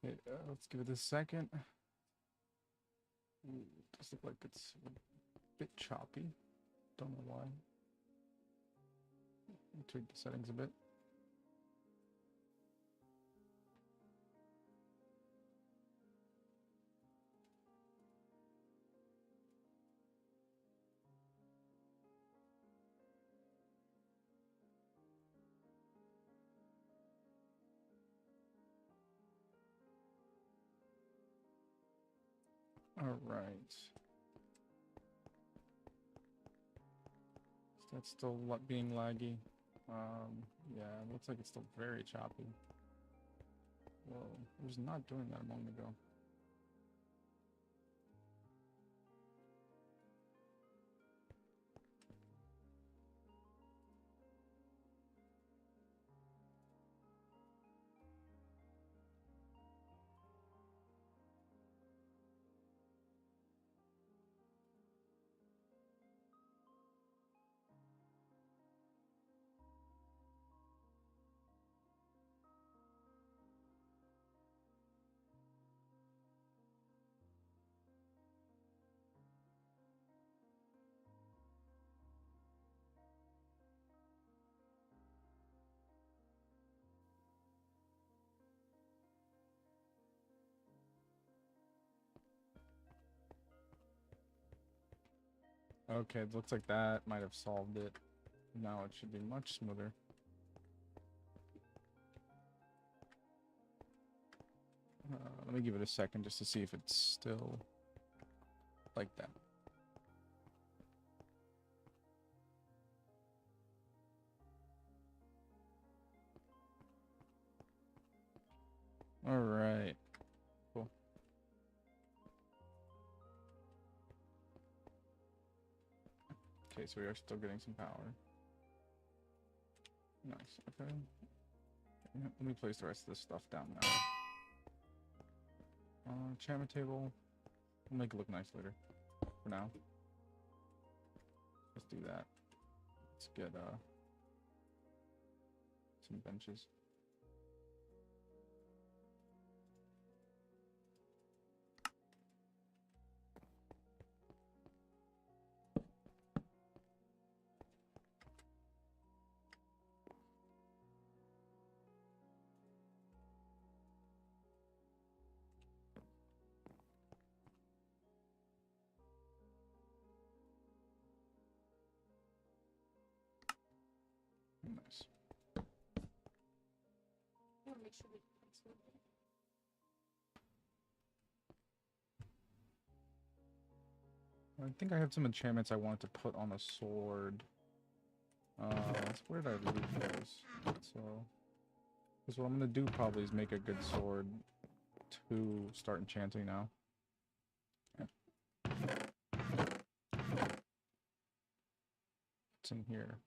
Okay, let's give it a second. Ooh, does look like it's a bit choppy. Don't know why. Tweak the settings a bit. All right. So that's still being laggy. Yeah, it looks like it's still very choppy. Whoa, it was not doing that a moment ago. Okay, it looks like that might have solved it. Now it should be much smoother. Let me give it a second just to see if it's still like that. All right. Cool. Okay, so we are still getting some power. Nice. Okay. Let me place the rest of this stuff down now. Enchantment table. We'll make it look nice later. For now. Let's do that. Let's get some benches. Nice. Make sure we I think I have some enchantments I wanted to put on a sword. Where did I leave those? So, because what I'm gonna do probably is make a good sword to start enchanting now. Yeah. It's in here.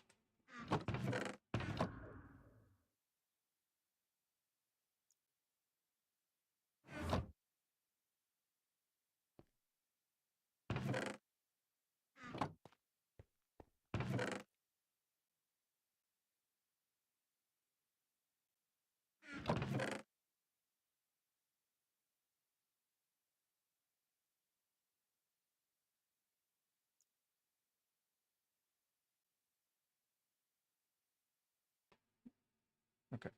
Okay.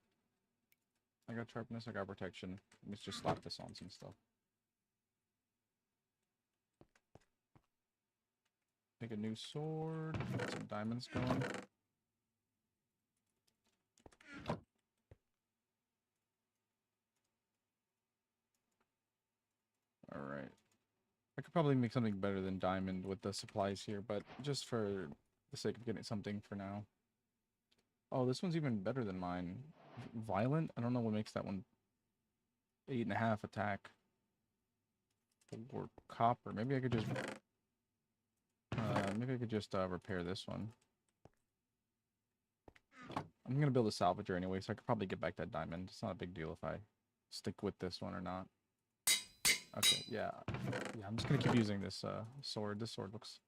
I got sharpness, I got protection. Let's just slap this on some stuff. Make a new sword. Get some diamonds going. Alright. I could probably make something better than diamond with the supplies here, but just for the sake of getting something for now. Oh, this one's even better than mine. Violent? I don't know what makes that one 8.5 attack. Or copper. Maybe I could just repair this one. I'm gonna build a salvager anyway, so I could probably get back that diamond. It's not a big deal if I stick with this one or not. Okay, yeah. Yeah, I'm just gonna keep using this sword. This sword looks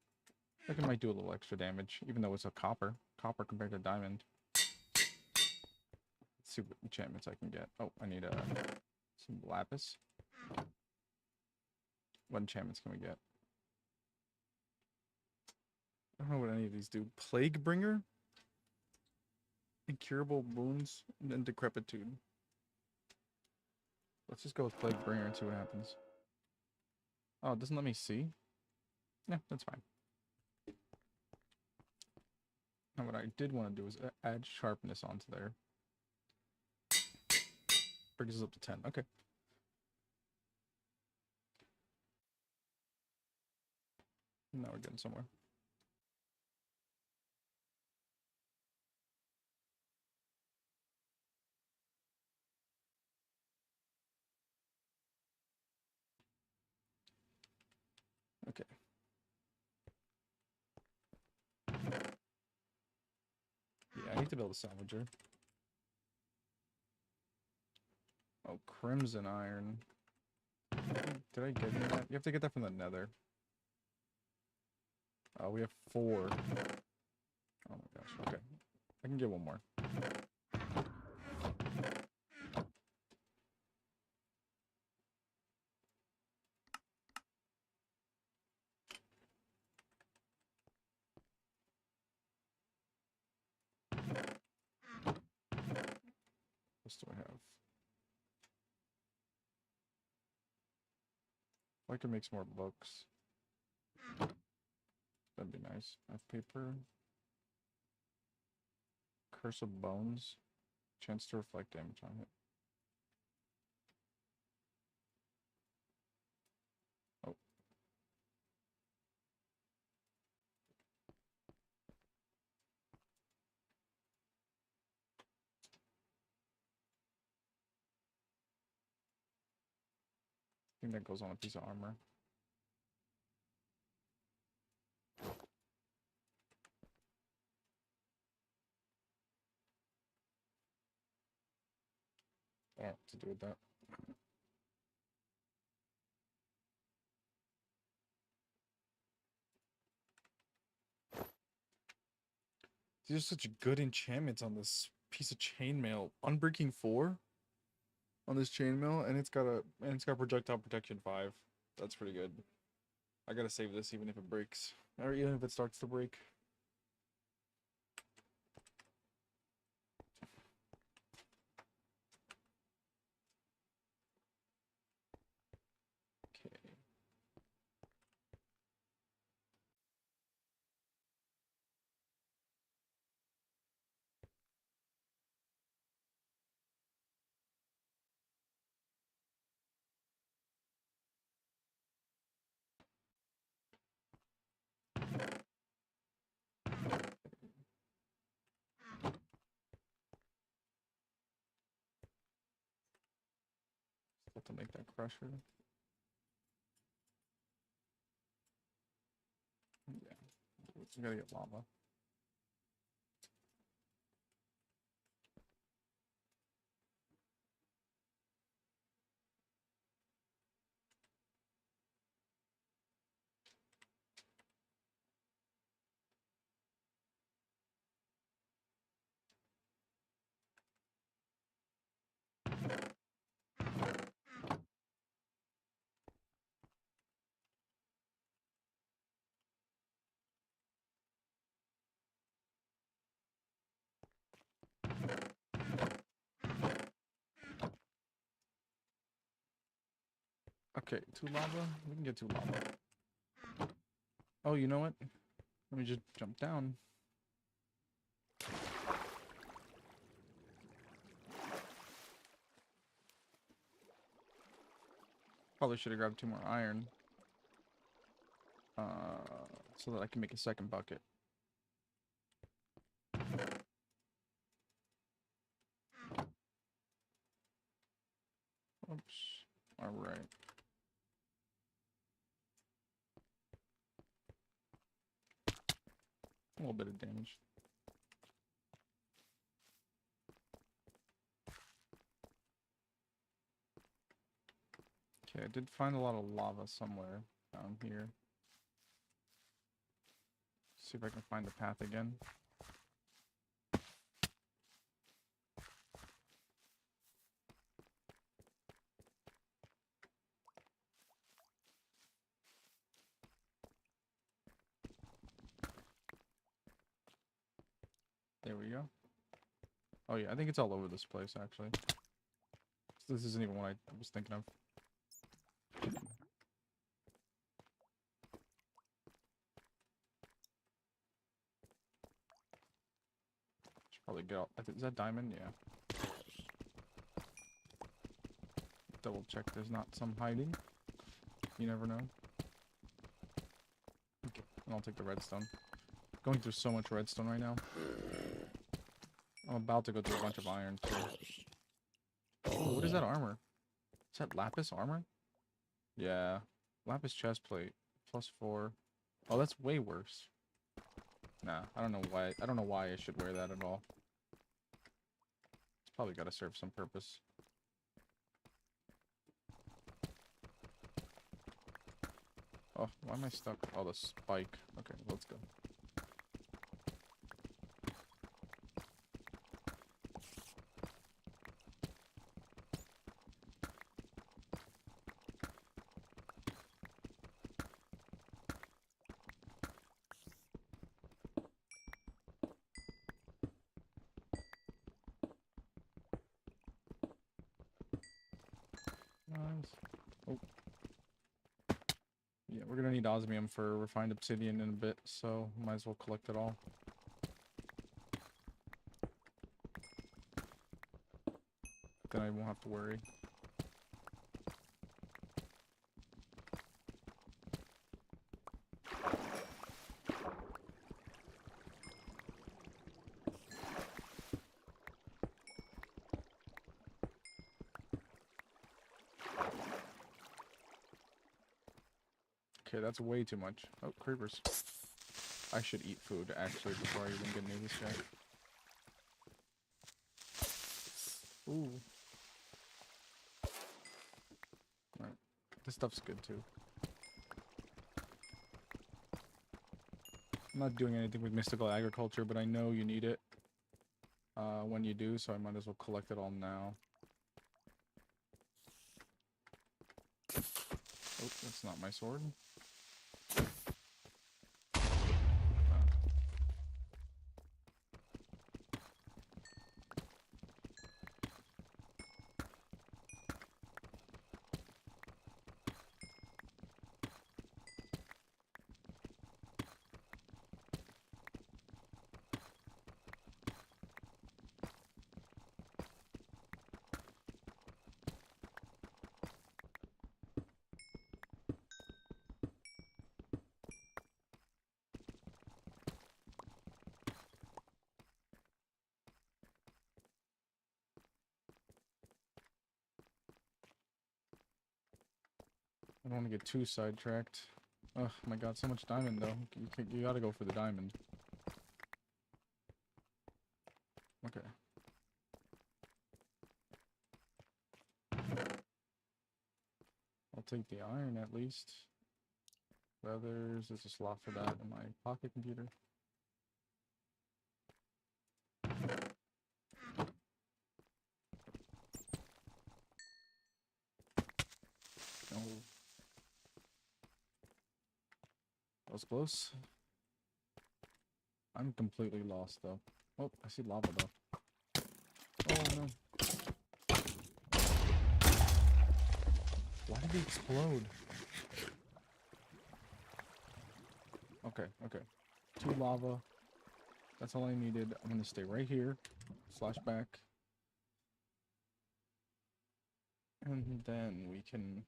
like it might do a little extra damage, even though it's a copper. Copper compared to diamond. Let's see what enchantments I can get. Oh, I need Some lapis. What enchantments can we get? I don't know what any of these do. Plague Bringer? Incurable wounds and decrepitude. Let's just go with Plague Bringer and see what happens. Oh, it doesn't let me see? Yeah, that's fine. And what I did want to do is add sharpness onto there. Brings us up to 10. Okay. Now we're getting somewhere. Okay. Yeah, I need to build a salvager. Oh, crimson iron. Did I get any of that? You have to get that from the nether. Oh, we have 4. Oh my gosh. Okay. I can get one more. What do I have? I can make some more books. That'd be nice. I have paper. Curse of Bones. Chance to reflect damage on it. Oh. I think that goes on a piece of armor. I don't know what to do with that. These are such good enchantments on this piece of chainmail. Unbreaking 4 on this chainmail, and it's got projectile protection 5. That's pretty good. I gotta save this even if it breaks. Or even if it starts to break. Okay. Still to make that crusher. Yeah. We gotta get lava. Okay, 2 lava? We can get 2 lava. Oh, you know what? Let me just jump down. Probably should have grabbed 2 more iron. So that I can make a second bucket. Oops. Alright. A little bit of damage. Okay, I did find a lot of lava somewhere down here. See if I can find the path again. There we go. Oh yeah, I think it's all over this place actually. This isn't even what I was thinking of. Should probably get out. Is that diamond? Yeah. Double check there's not some hiding. You never know. Okay, and I'll take the redstone. Going through so much redstone right now. I'm about to go through a bunch of iron too. Oh, what is that armor? Is that lapis armor? Yeah. Lapis chestplate. +4. Oh, that's way worse. Nah, I don't know why. I don't know why I should wear that at all. It's probably got to serve some purpose. Oh, why am I stuck? Oh, the spike. Okay, let's go. Nice. Oh. Yeah, we're gonna need osmium for refined obsidian in a bit, so might as well collect it all. Then I won't have to worry. Okay, that's way too much. Oh, creepers. I should eat food, actually, before I even get near this guy. Ooh. Alright. This stuff's good, too. I'm not doing anything with mystical agriculture, but I know you need it when you do, so I might as well collect it all now. Oh, that's not my sword. I don't want to get too sidetracked. Oh my god, so much diamond though. You gotta go for the diamond. Okay. I'll take the iron at least. Feathers, there's a slot for that in my pocket computer. Oh. That was close. I'm completely lost though. Oh, I see lava though. Oh no. Why did he explode? Okay, okay. 2 lava. That's all I needed. I'm gonna stay right here. Slash back. And then we can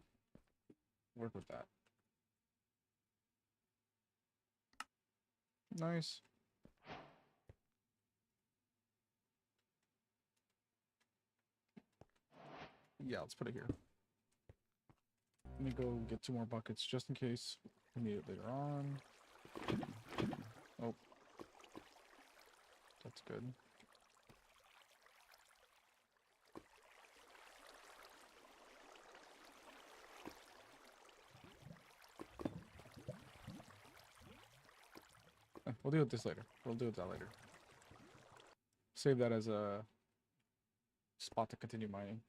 work with that. Nice. Yeah, let's put it here. Let me go get 2 more buckets just in case we need it later on. Oh. That's good. We'll deal with this later. We'll deal with that later. Save that as a spot to continue mining.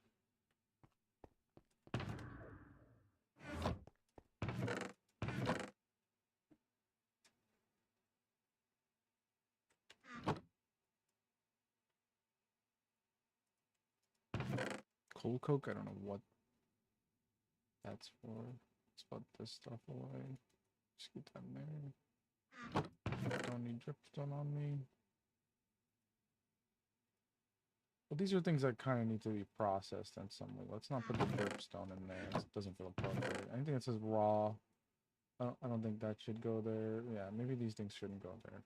tool coke. I don't know what that's for. Let's put this stuff away. Just get that in there. Don't need dripstone on me. Well, these are things that kind of need to be processed in some way. Let's not put the dripstone in there. It doesn't feel appropriate. Anything that says raw, I don't think that should go there. Yeah, maybe these things shouldn't go there.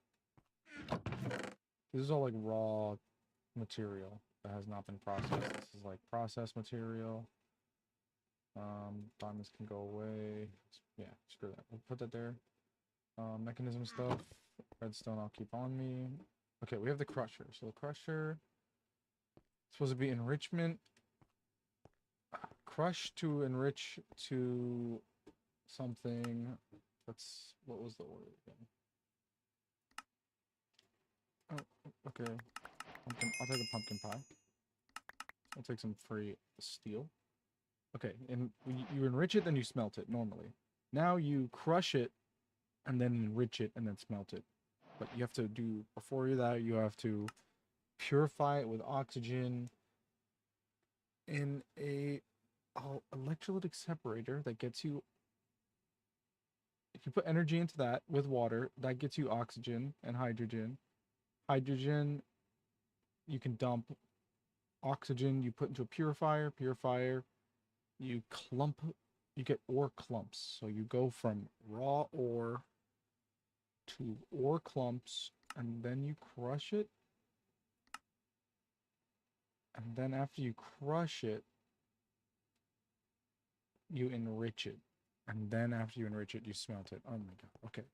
This is all like raw material that has not been processed. This is like processed material. Diamonds can go away. Yeah, screw that. We'll put that there. Mechanism stuff. Redstone I'll keep on me. Okay, we have the crusher. So the crusher is supposed to be enrichment. Crush to enrich to something. That's what was the order again? Oh, okay. I'll take a pumpkin pie. I'll take some free steel. Okay, and you enrich it, then you smelt it normally. Now you crush it, and then enrich it, and then smelt it. But you have to do, before that, you have to purify it with oxygen in a electrolytic separator that gets you, if you put energy into that with water, that gets you oxygen and hydrogen. Hydrogen, you can dump. Oxygen, you put into a purifier. Purifier, you clump, you get ore clumps. So you go from raw ore to ore clumps, and then you crush it. And then after you crush it, you enrich it. And then after you enrich it, you smelt it. Oh my god. Okay.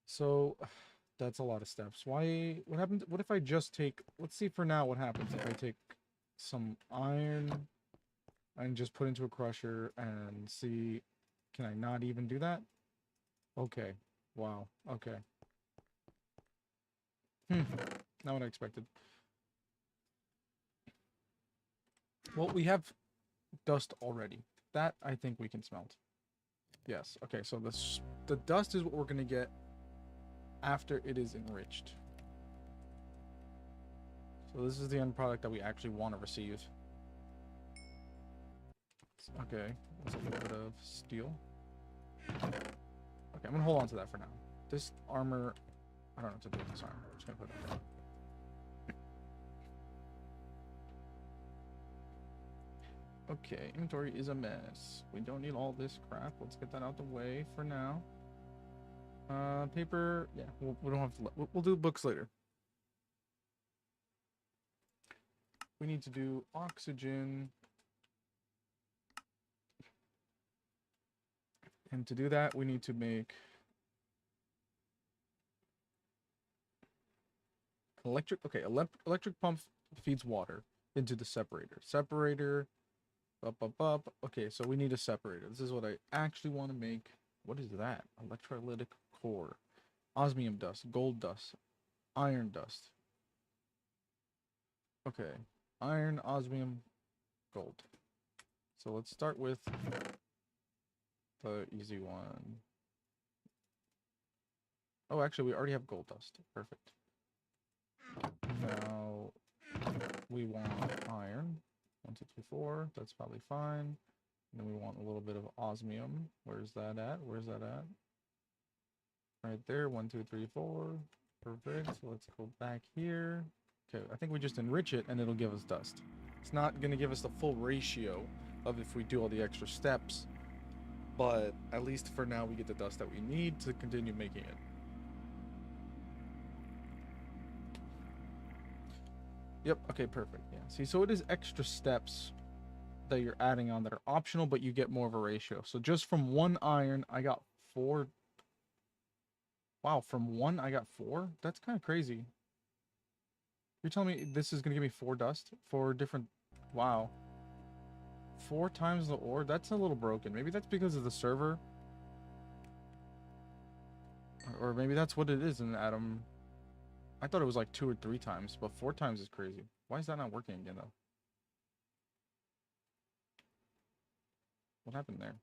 So that's a lot of steps. Why? What happens? What if I just take, let's see for now what happens if I take some iron and just put into a crusher and see, can I not even do that? Okay. Wow. Okay. Not what I expected. Well, we have dust already. That I think we can smelt. Yes. Okay, so the dust is what we're going to get after it is enriched. So this is the end product that we actually want to receive. Okay, that's a little bit of steel. Okay, I'm going to hold on to that for now. This armor, I don't know what to do with this armor. I'm just going to put it there. Okay, inventory is a mess. We don't need all this crap. Let's get that out the way for now. Paper, yeah, we don't have to, we'll do books later. We need to do oxygen. And to do that, we need to make electric, okay, electric pump feeds water into the separator. Separator, up. Okay, so we need a separator. This is what I actually want to make. What is that? Electrolytic core. Osmium dust, gold dust, iron dust. Okay, iron, osmium, gold. So let's start with the easy one. Oh, actually, we already have gold dust. Perfect. Now, we want iron. 1, 2, 3, 4. That's probably fine. And then we want a little bit of osmium. Where's that at? Where's that at? Right there. 1, 2, 3, 4. Perfect. So let's go back here. Okay, I think we just enrich it and it'll give us dust. It's not going to give us the full ratio of if we do all the extra steps, but at least for now we get the dust that we need to continue making it. Yep, okay, perfect. Yeah, see, so it is extra steps that you're adding on that are optional, but you get more of a ratio. So just from 1 iron, I got 4. Wow, from 1, I got 4? That's kind of crazy. You're telling me this is going to give me 4 dust? 4 different... Wow. 4 times the ore? That's a little broken. Maybe that's because of the server. Or maybe that's what it is in Atom. I thought it was like 2 or 3 times, but 4 times is crazy. Why is that not working again, though? What happened there?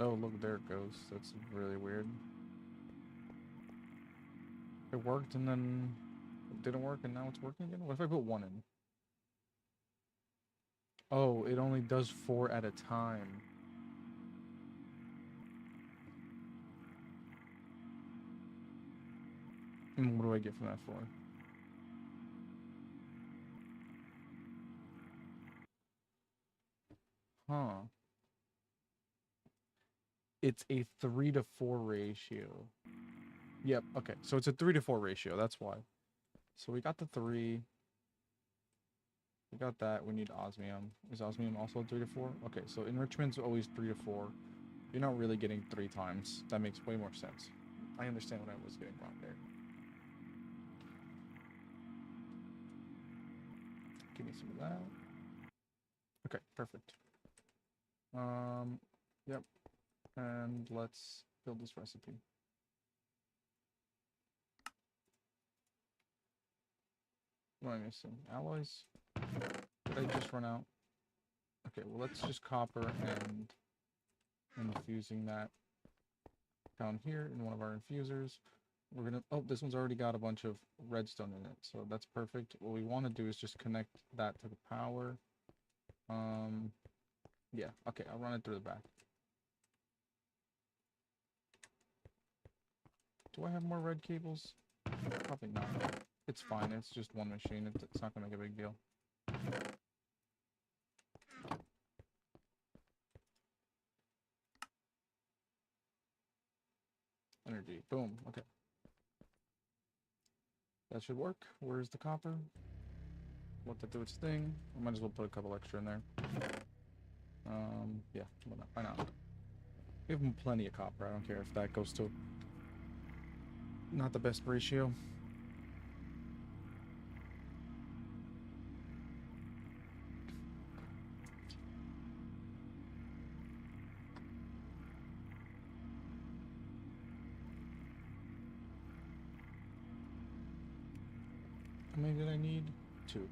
Oh, look, there it goes. That's really weird. It worked and then it didn't work and now it's working again? What if I put one in? Oh, it only does 4 at a time. And what do I get from that for? Huh. It's a 3 to 4 ratio. Yep, okay. So it's a 3 to 4 ratio. That's why. So we got the 3. We got that. We need osmium. Is osmium also 3 to 4? Okay, so enrichment's always 3 to 4. You're not really getting 3 times. That makes way more sense. I understand what I was getting wrong there. Give me some of that. Okay, perfect. Yep. And let's build this recipe. What am I missing? Alloys? Did I just run out? Okay, well let's just copper and infusing that down here in one of our infusers. We're gonna, oh, this one's already got a bunch of redstone in it, so that's perfect. What we want to do is just connect that to the power. Yeah, okay, I'll run it through the back. Do I have more red cables? Probably not. It's fine, it's just one machine, it's not gonna make a big deal. Energy, boom, okay. That should work. Where's the copper? Let that do its thing. I might as well put a couple extra in there. Yeah, why not? We have plenty of copper. I don't care if that goes to not the best ratio. How many did I need? 2.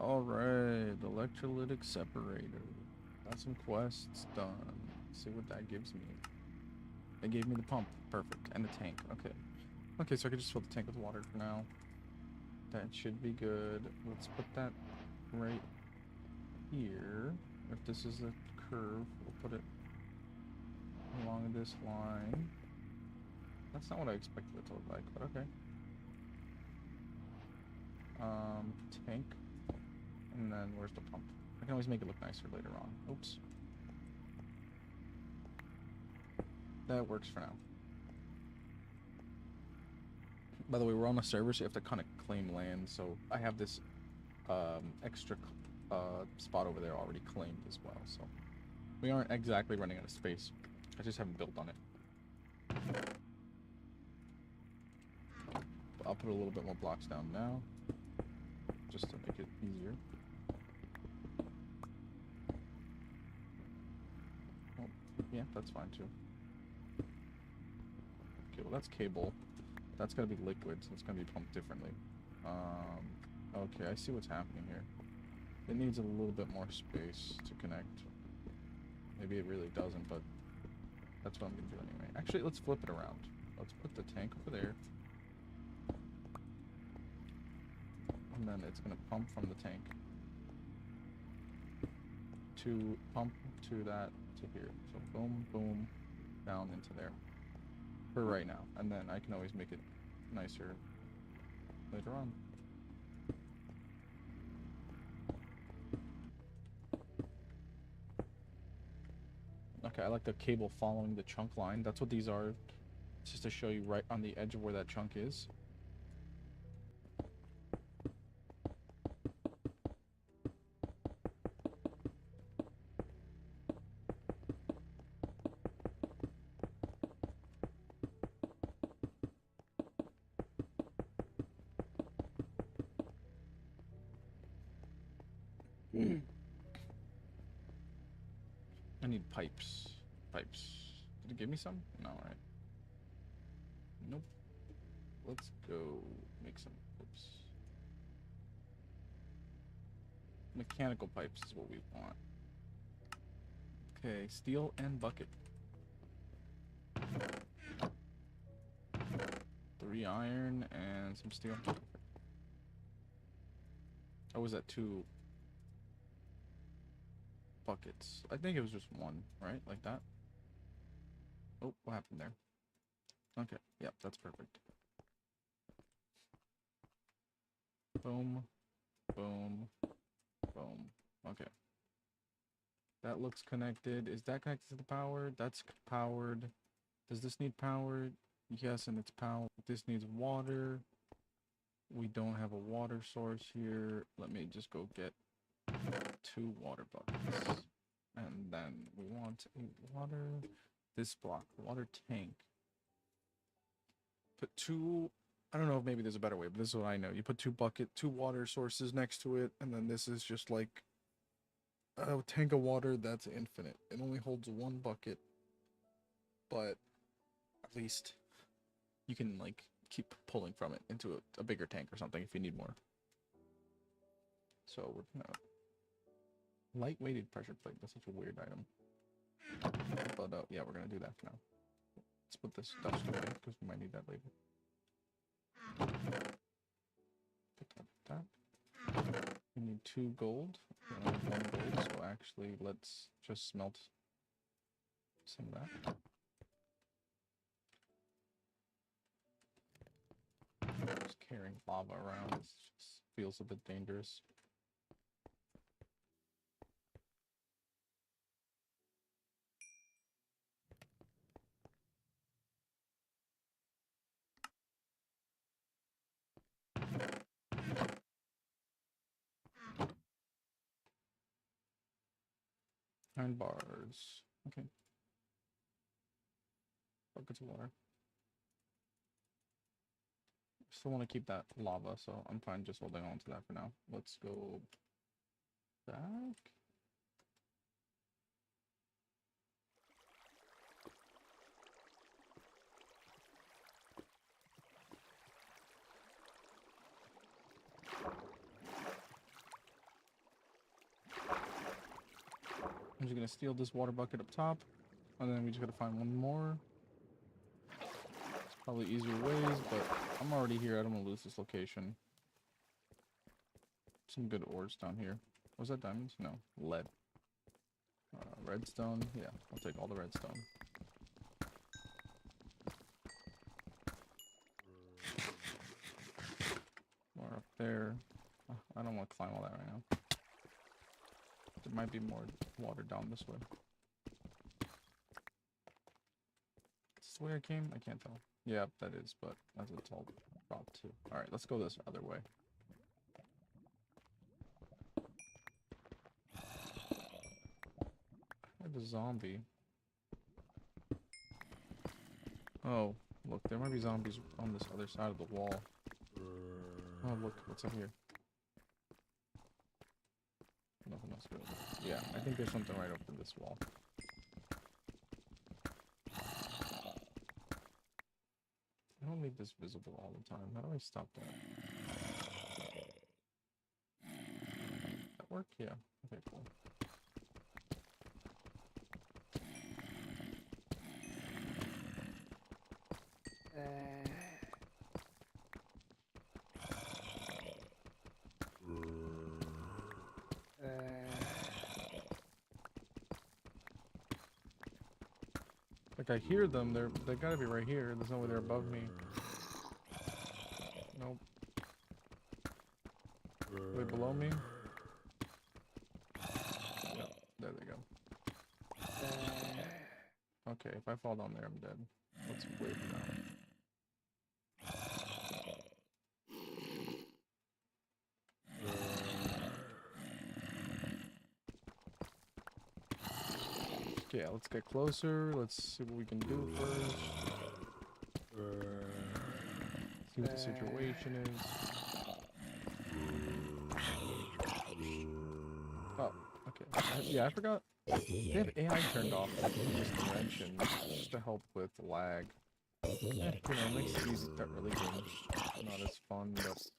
Alright, electrolytic separator. Got some quests done. Let's see what that gives me. It gave me the pump. Perfect. And the tank. Okay. Okay, so I could just fill the tank with water for now. That should be good. Let's put that right here. If this is a curve, we'll put it along this line. That's not what I expected it to look like, but okay. Tank. And then where's the pump? I can always make it look nicer later on. Oops. That works for now. By the way, we're on a server, so you have to kind of claim land. So I have this extra spot over there already claimed as well. So we aren't exactly running out of space. I just haven't built on it. But I'll put a little bit more blocks down now, just to make it easier. Oh, yeah, that's fine too. Okay, well that's cable. That's gonna be liquid, so it's gonna be pumped differently. Okay, I see what's happening here. It needs a little bit more space to connect. Maybe it really doesn't, but that's what I'm gonna do anyway. Actually, let's flip it around. Let's put the tank over there. And then it's gonna pump from the tank to pump to that to here. So boom, boom, down into there. For right now. And then I can always make it nicer later on. Okay, I like the cable following the chunk line. That's what these are. It's just to show you right on the edge of where that chunk is. I need pipes. Pipes. Did it give me some? No, right? Nope. Let's go make some pipes. Mechanical pipes is what we want. Okay, steel and bucket. 3 iron and some steel. Oh, was that 2 buckets? I think it was just 1, right? Like that? Oh, what happened there? Okay, yep, that's perfect. Boom, boom, boom. Okay. That looks connected. Is that connected to the power? That's powered. Does this need power? Yes, and it's powered. This needs water. We don't have a water source here. Let me just go get 2 water buckets. And then we want a water, this block, water tank. Put 2, I don't know if maybe there's a better way, but this is what I know. You put 2 water sources next to it, and then this is just like a tank of water that's infinite. It only holds 1 bucket, but at least you can like keep pulling from it into a bigger tank or something if you need more. So we're gonna lightweighted pressure plate. That's such a weird item. But yeah, we're gonna do that for now. Let's put this dust away because we might need that later. Put that. We need 2 gold. We only have 1 gold, so actually let's just smelt some of that. Just carrying lava around just feels a bit dangerous. Iron bars. Okay. Buckets of water. Still want to keep that lava, so I'm fine just holding on to that for now. Let's go back. I'm just gonna steal this water bucket up top, and then we just gotta find 1 more. It's probably easier ways, but I'm already here. I don't want to lose this location. Some good ores down here. Was that diamonds? No, lead. Redstone. Yeah, I'll take all the redstone. More up there. I don't want to climb all that right now. There might be more water down this way. Is this the way I came? I can't tell. Yeah, that is, but that's a tall drop too. Alright, let's go this other way. I have a zombie. Oh, look, there might be zombies on this other side of the wall. Oh, look, what's up here? Nothing else good. Yeah, I think there's something right over this wall. I don't need this visible all the time. How do I stop that? That work? Yeah. Okay, cool. Like I hear them, they gotta be right here. There's no way they're above me. Nope. Are they below me? Yep, there they go. Okay, if I fall down there, I'm dead. Let's wait now. Okay, yeah, let's get closer. Let's see what we can do first. See what the situation is. Yeah, I forgot. They have AI turned off in this dimension just to help with lag. You know, it makes these early games not as fun, but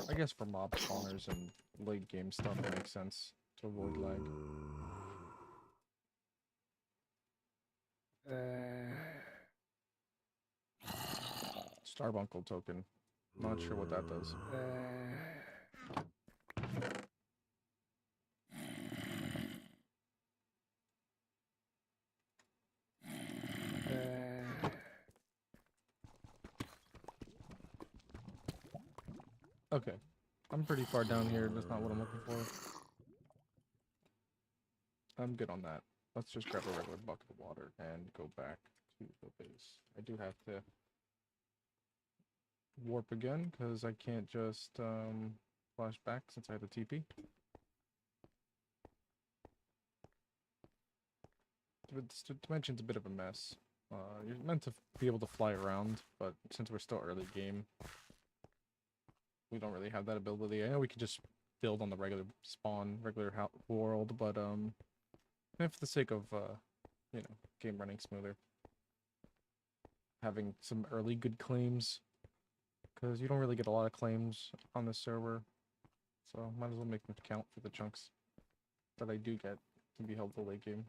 I guess for mob spawners and late game stuff, it makes sense to avoid lag. Starbuncle token. Not sure what that does. Okay. I'm pretty far down here. That's not what I'm looking for. I'm good on that. Let's just grab a regular bucket of water and go back to the base. I do have to warp again because I can't just flash back since I had the TP. This dimension's a bit of a mess. You're meant to be able to fly around, but since we're still early game, we don't really have that ability. I know we could just build on the regular spawn, regular world, but for the sake of you know, game running smoother, having some early good claims, because you don't really get a lot of claims on this server, so might as well make them count for the chunks that I do get to be helpful late game.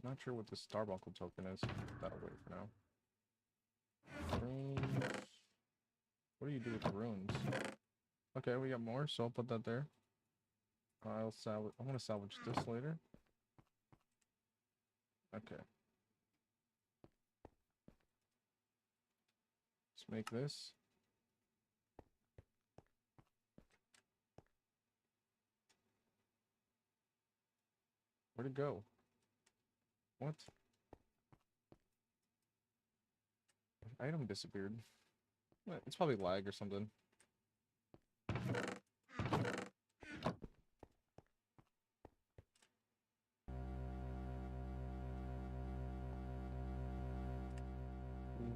Not sure what the Starbuncle token is. That'll wait for now. Runes. What do you do with the runes? Okay, we got more, so I'll put that there. I'll salvage. I want to salvage this later. Okay. Let's make this. Where'd it go? What? Item disappeared. It's probably lag or something.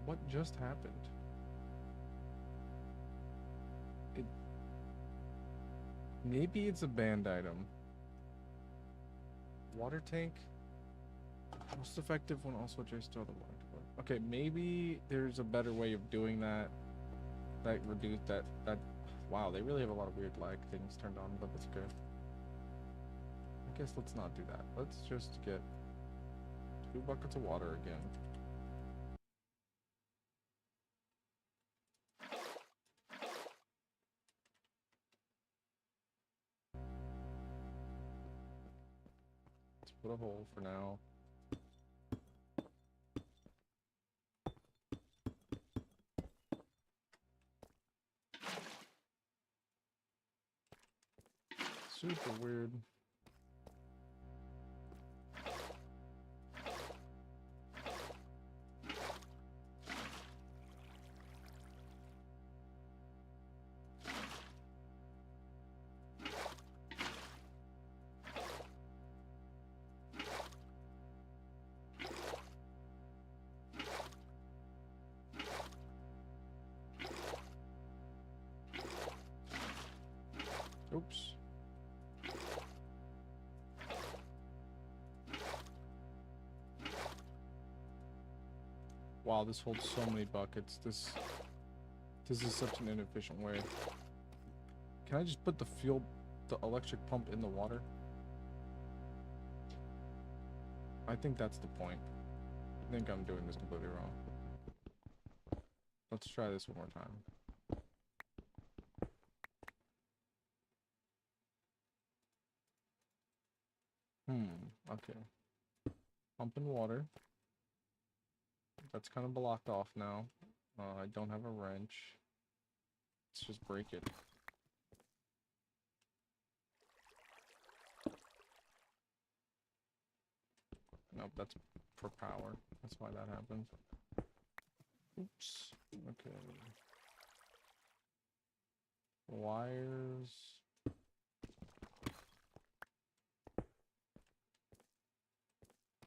What just happened? Maybe it's a banned item. Water tank? Most effective when all switches to the water. Okay, maybe there's a better way of doing that. That reduce that. Wow, they really have a lot of weird lag things turned on, but that's good. I guess let's not do that. Let's just get 2 buckets of water again. Let's put a hole for now. Super weird. Oops. Wow, this holds so many buckets. This is such an inefficient way. Can I just put the electric pump in the water? I think that's the point. I think I'm doing this completely wrong. Let's try this one more time. Okay. Pumping water. That's kind of blocked off now. I don't have a wrench. Let's just break it. Nope, that's for power. That's why that happens. Oops. Okay. Wires.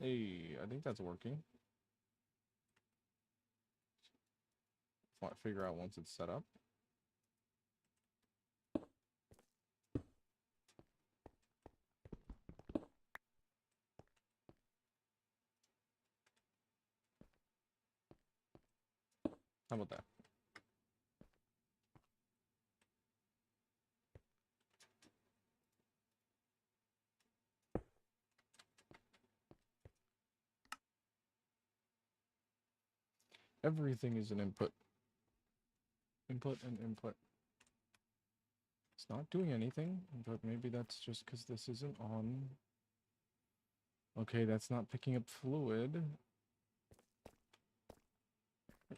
Hey, I think that's working. Figure out once it's set up. How about that? Everything is an input. Input and input. It's not doing anything, but maybe that's just because this isn't on. Okay, that's not picking up fluid.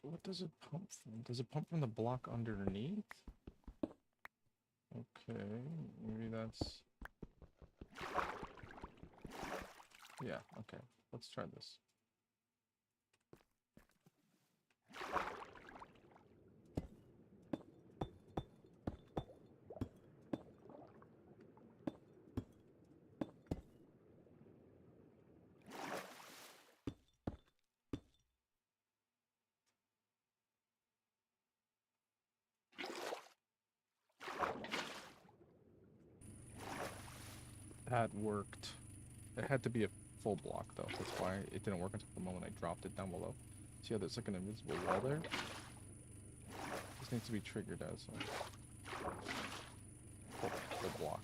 What does it pump from? Does it pump from the block underneath? Okay, maybe that's... Yeah, okay. Let's try this. That worked. It had to be a full block, though. That's why it didn't work until the moment I dropped it down below. See how there's like an invisible wall there? This needs to be triggered as a full block.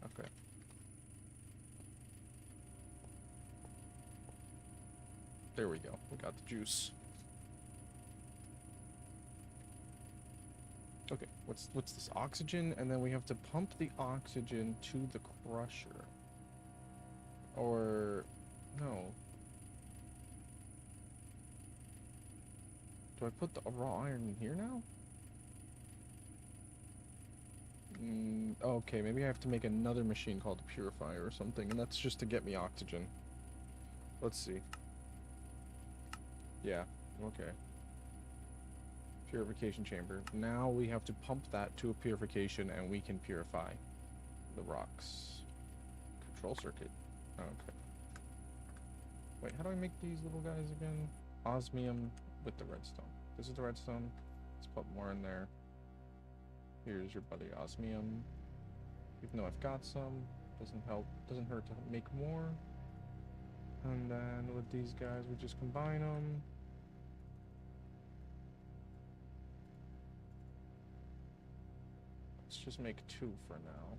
Okay. There we go. We got the juice. Okay, what's this? Oxygen, and then we have to pump the oxygen to the crusher. Or... no. Do I put the raw iron in here now? Okay, maybe I have to make another machine called a purifier or something, and that's just to get me oxygen. Let's see. Yeah, okay. Purification chamber. Now we have to pump that to a purification, and we can purify the rocks. Control circuit. Okay. Wait, how do I make these little guys again? Osmium with the redstone. This is the redstone. Let's put more in there. Here's your buddy osmium. Even though I've got some, doesn't help. Doesn't hurt to make more. And then with these guys, we just combine them. Let's just make 2 for now.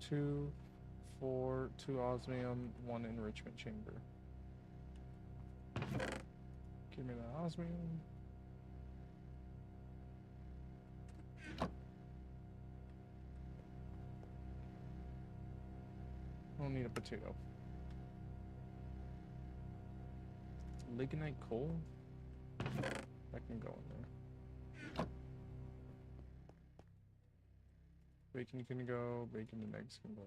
2, 4, 2 osmium, 1 enrichment chamber. Give me that osmium. I don't need a potato. Lignite coal? That can go in there. Bacon can go, bacon and eggs can go.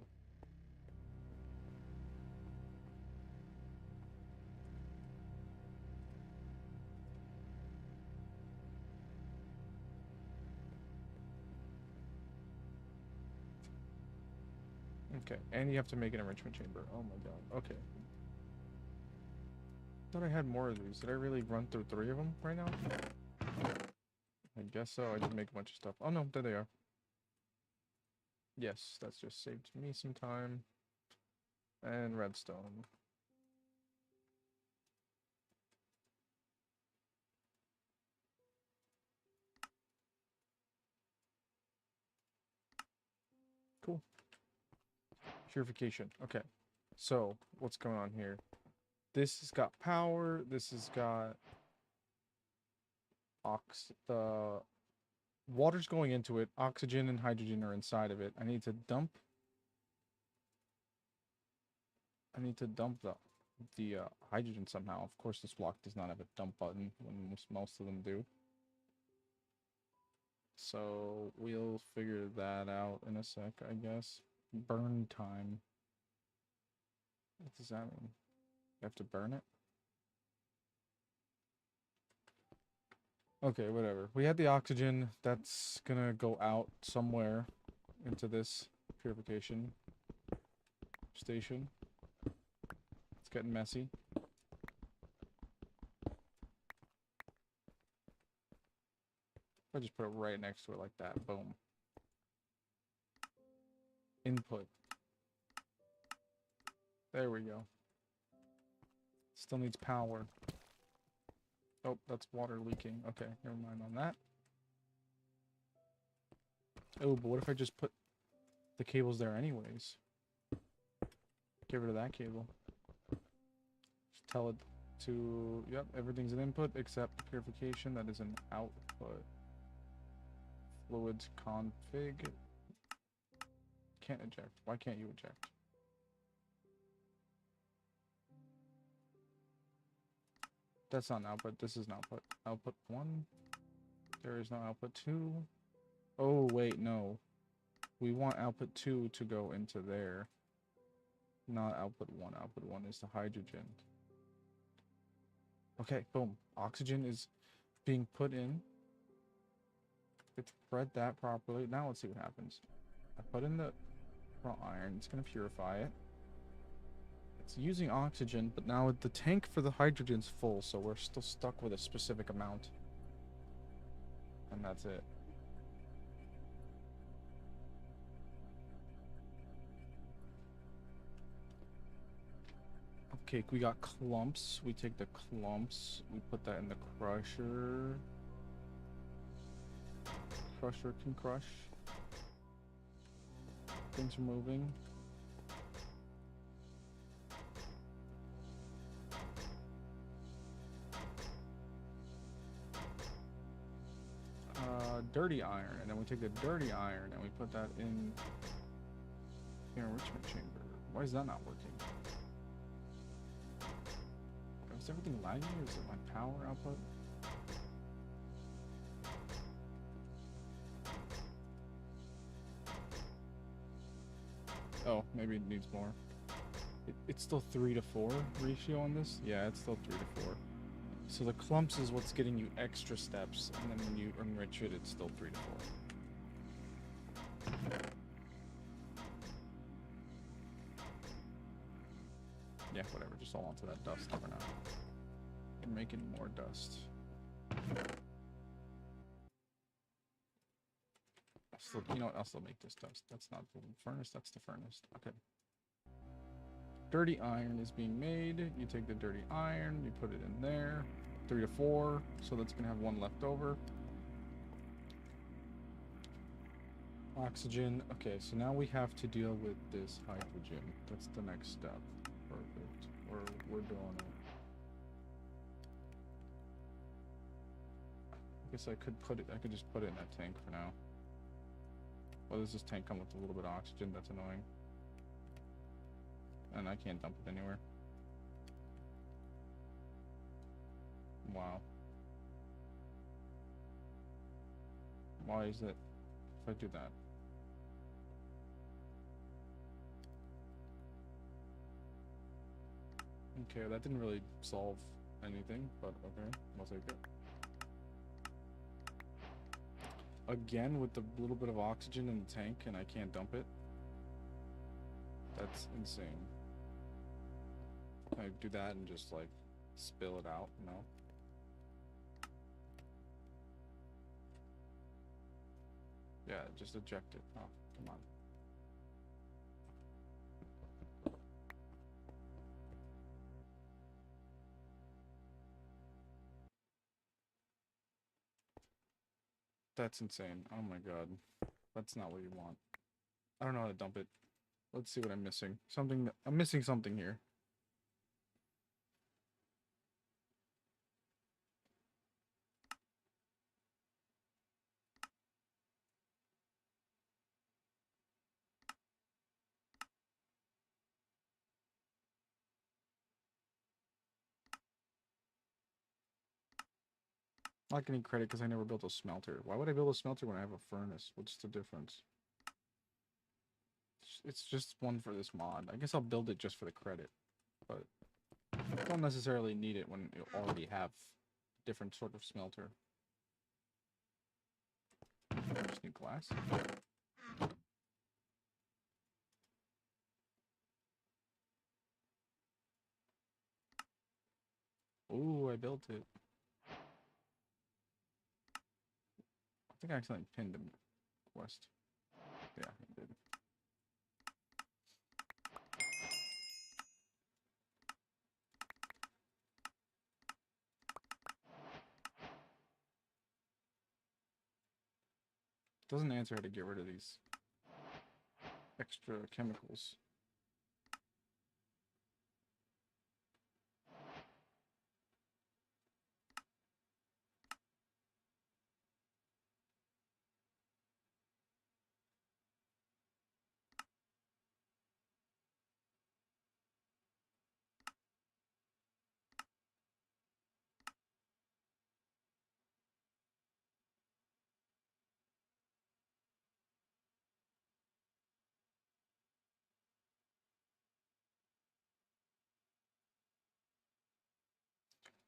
Okay, and you have to make an enrichment chamber. Oh my god, okay. Thought I had more of these. Did I really run through 3 of them right now? I guess so. I did make a bunch of stuff. Oh no, there they are. Yes, that's just saved me some time. And redstone. Cool. Purification. Okay. So, what's going on here? This has got power. This has got... the water's going into it. Oxygen and hydrogen are inside of it. I need to dump the hydrogen somehow. Of course, this block does not have a dump button when most of them do. So we'll figure that out in a sec, I guess. Burn time. What does that mean? You have to burn it? Okay, whatever. We had the oxygen. That's gonna go out somewhere into this purification station. It's getting messy. I just put it right next to it like that. Boom. Input. There we go. Still needs power. Oh, that's water leaking. Okay, never mind on that. Oh, but what if I just put the cables there anyways? Get rid of that cable. Just tell it to... Yep, everything's an input except purification. That is an output. Fluids config. Can't eject. Why can't you eject? That's not an output. This is an output. Output 1. There is no output 2. Oh, wait, no. We want output 2 to go into there. Not output 1. Output 1 is the hydrogen. Okay, boom. Oxygen is being put in. It's spread that properly. Now let's see what happens. I put in the raw iron. It's going to purify it. It's using oxygen, but now the tank for the hydrogen's full, so we're still stuck with a specific amount. And that's it. Okay, we got clumps. We take the clumps. We put that in the crusher. Crusher can crush. Things are moving. Dirty iron, and then we take the dirty iron and we put that in the enrichment chamber. Why is that not working? Is everything lagging, or is it my power output? Oh, maybe it needs more. It's still 3 to 4 ratio on this? Yeah, it's still 3 to 4. So the clumps is what's getting you extra steps, and then when you enrich it, it's still 3 to 4. Yeah, whatever, just hold on to that dust for now. You're making more dust. Still, you know what, I'll still make this dust. That's not the furnace, that's the furnace. Okay. Dirty iron is being made. You take the dirty iron, you put it in there. 3 to 4, so that's gonna have 1 left over. Oxygen. Okay, so now we have to deal with this hydrogen. That's the next step. Perfect. We're doing it. I guess I could just put it in that tank for now. Well, does this tank come with a little bit of oxygen? That's annoying. And I can't dump it anywhere. Wow. Why is it if I do that? Okay, that didn't really solve anything, but okay, I'll take it. Again with the little bit of oxygen in the tank and I can't dump it. That's insane. Can I do that and just like spill it out? No. Yeah, just eject it. Oh, come on. That's insane. Oh my god. That's not what you want. I don't know how to dump it. Let's see what I'm missing. I'm missing something here. I'm not getting credit because I never built a smelter. Why would I build a smelter when I have a furnace? What's the difference? It's just one for this mod. I guess I'll build it just for the credit. But I don't necessarily need it when you already have a different sort of smelter. I just need glass. Ooh, I built it. think I accidentally pinned him. Quest. Yeah, I did. Doesn't answer how to get rid of these extra chemicals.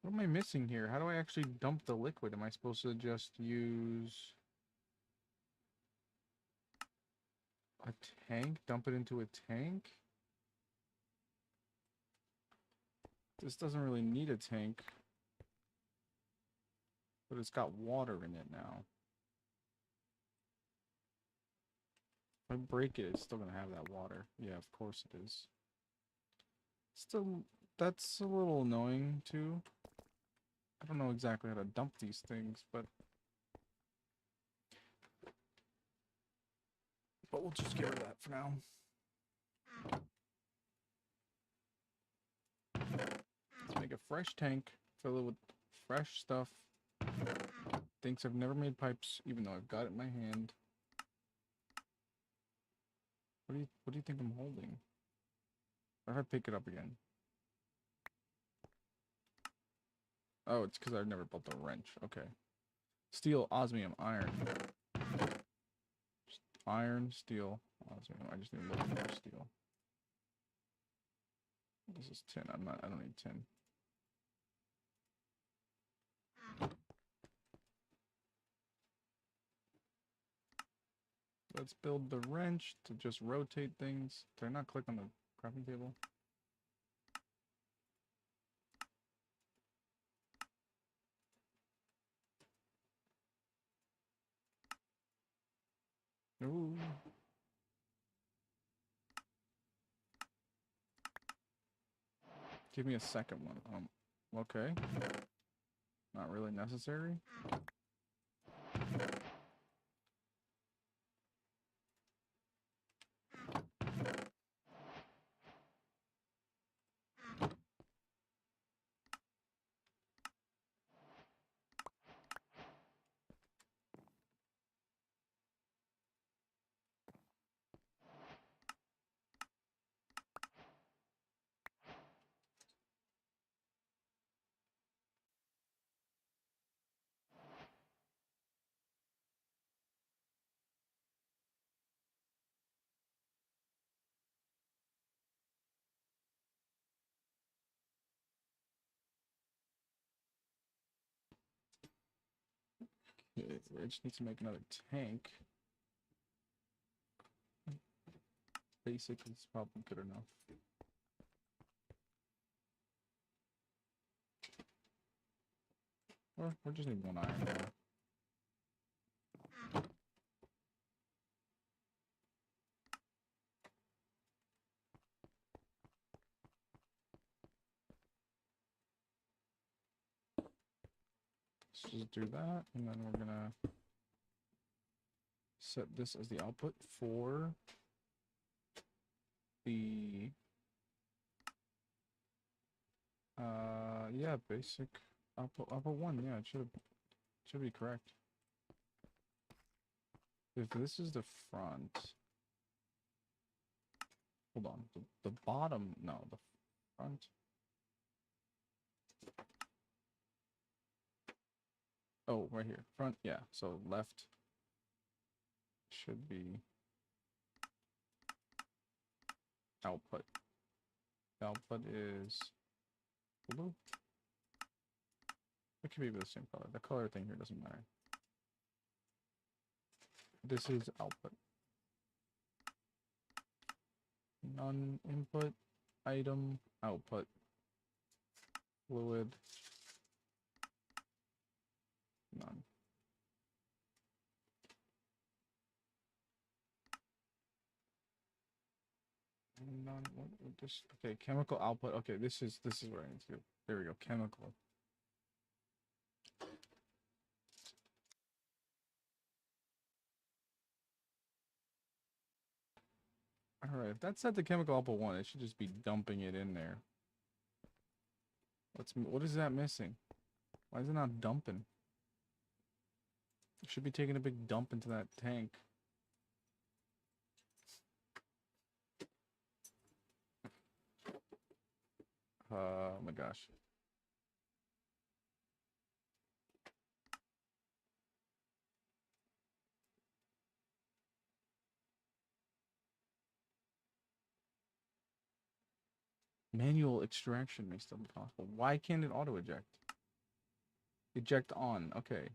What am I missing here? How do I actually dump the liquid? Am I supposed to just use a tank? Dump it into a tank? This doesn't really need a tank. But it's got water in it now. If I break it, it's still gonna have that water. Yeah, of course it is. Still, that's a little annoying, too. I don't know exactly how to dump these things, but we'll just get rid of that for now. Let's make a fresh tank, fill it with fresh stuff. Thinks I've never made pipes, even though I've got it in my hand. What do you think I'm holding? Or if I pick it up again? Oh, it's because I've never built a wrench. Okay. Steel, osmium, iron. Just iron, steel, osmium. I just need a little more steel. This is tin. I don't need tin. Let's build the wrench to just rotate things. Did I not click on the crafting table? Ooh. Give me a second one. Okay. Not really necessary. I just need to make another tank. Basic is probably good enough. Or we just need one iron now. Let's just do that, and then we're gonna set this as the output for the yeah, basic output 1. Yeah, it should be correct. If this is the front, hold on, the bottom, no, the front. Oh, right here, front, yeah, so left should be output. Output is blue. It could be the same color. The color thing here doesn't matter. This is output. None input, item, output, fluid, none. on. What this? Okay, chemical output. Okay, this is where I need to. There we go. Chemical. All right, if that's set the chemical output 1, it should just be dumping it in there. What is that missing? Why is it not dumping? It should be taking a big dump into that tank. Oh my gosh. Manual extraction may still be possible. Why can't it auto eject? Eject on. Okay.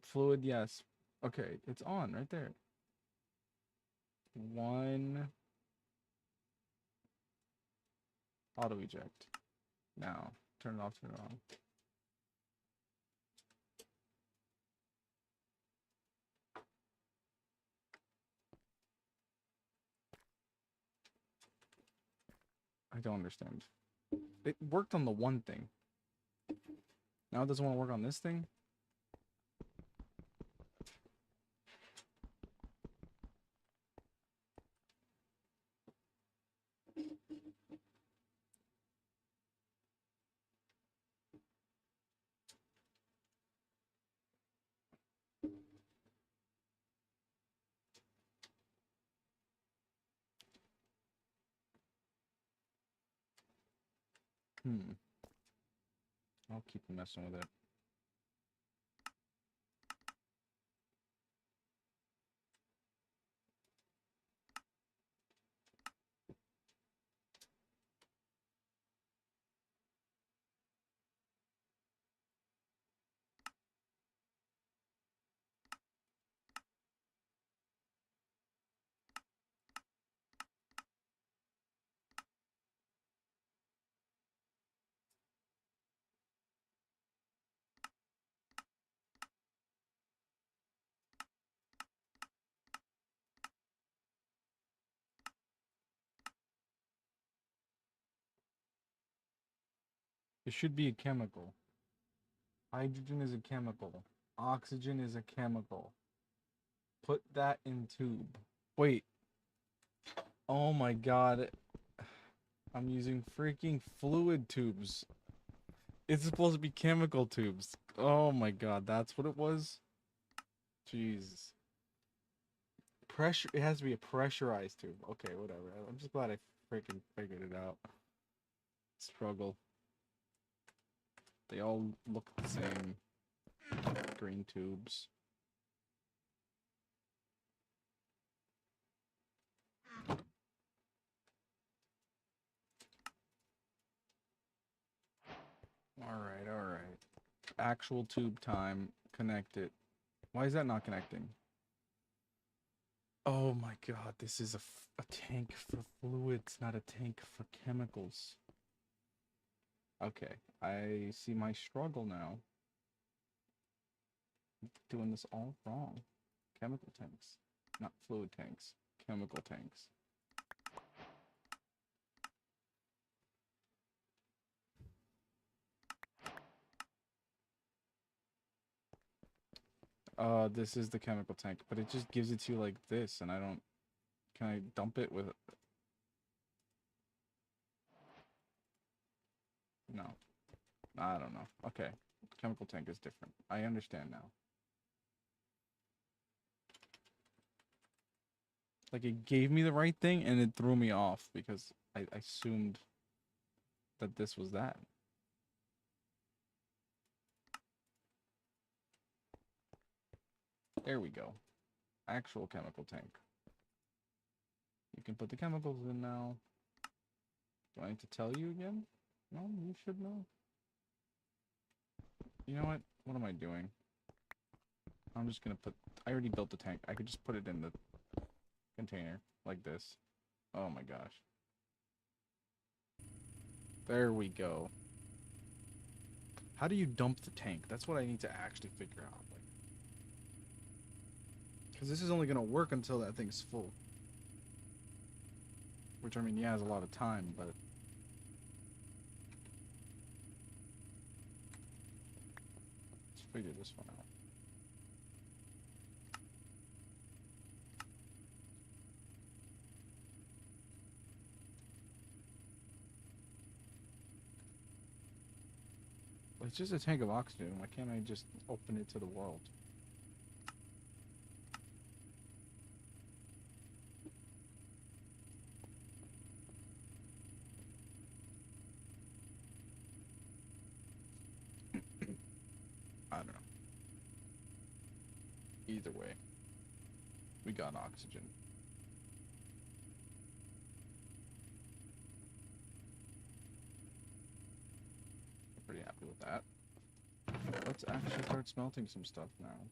Fluid, yes. Okay, it's on right there. 1 auto eject. Now, turn it off, turn it on. I don't understand. It worked on the one thing. Now it doesn't want to work on this thing? I'll keep messing with it. It should be a chemical. Hydrogen is a chemical. Oxygen is a chemical. Put that in tube. Wait. Oh my god. I'm using freaking fluid tubes. It's supposed to be chemical tubes. Oh my god, that's what it was? Jeez. Pressure. It has to be a pressurized tube. Okay, whatever. I'm just glad I freaking figured it out. Struggle. They all look the same. Green tubes. Alright, alright. Actual tube time. Connect it. Why is that not connecting? Oh my god, this is a tank for fluids, not a tank for chemicals. Okay, I see my struggle now. I'm doing this all wrong. Chemical tanks. Not fluid tanks. Chemical tanks. This is the chemical tank, but it just gives it to you like this, and I don't... Can I dump it with... No. I don't know. Okay. Chemical tank is different. I understand now. Like, it gave me the right thing, and it threw me off, because I assumed that this was that. There we go. Actual chemical tank. You can put the chemicals in now. Do I need to tell you again? No, you should know. You know what? What am I doing? I'm just gonna put... I already built the tank. I could just put it in the container. Like this. Oh my gosh. There we go. How do you dump the tank? That's what I need to actually figure out. Like, because this is only gonna work until that thing's full. Which, I mean, yeah, is a lot of time, but... Let's figure this one out. Well, it's just a tank of oxygen. Why can't I just open it to the world? I don't know. Either way, we got oxygen. I'm pretty happy with that. Let's actually start smelting some stuff now.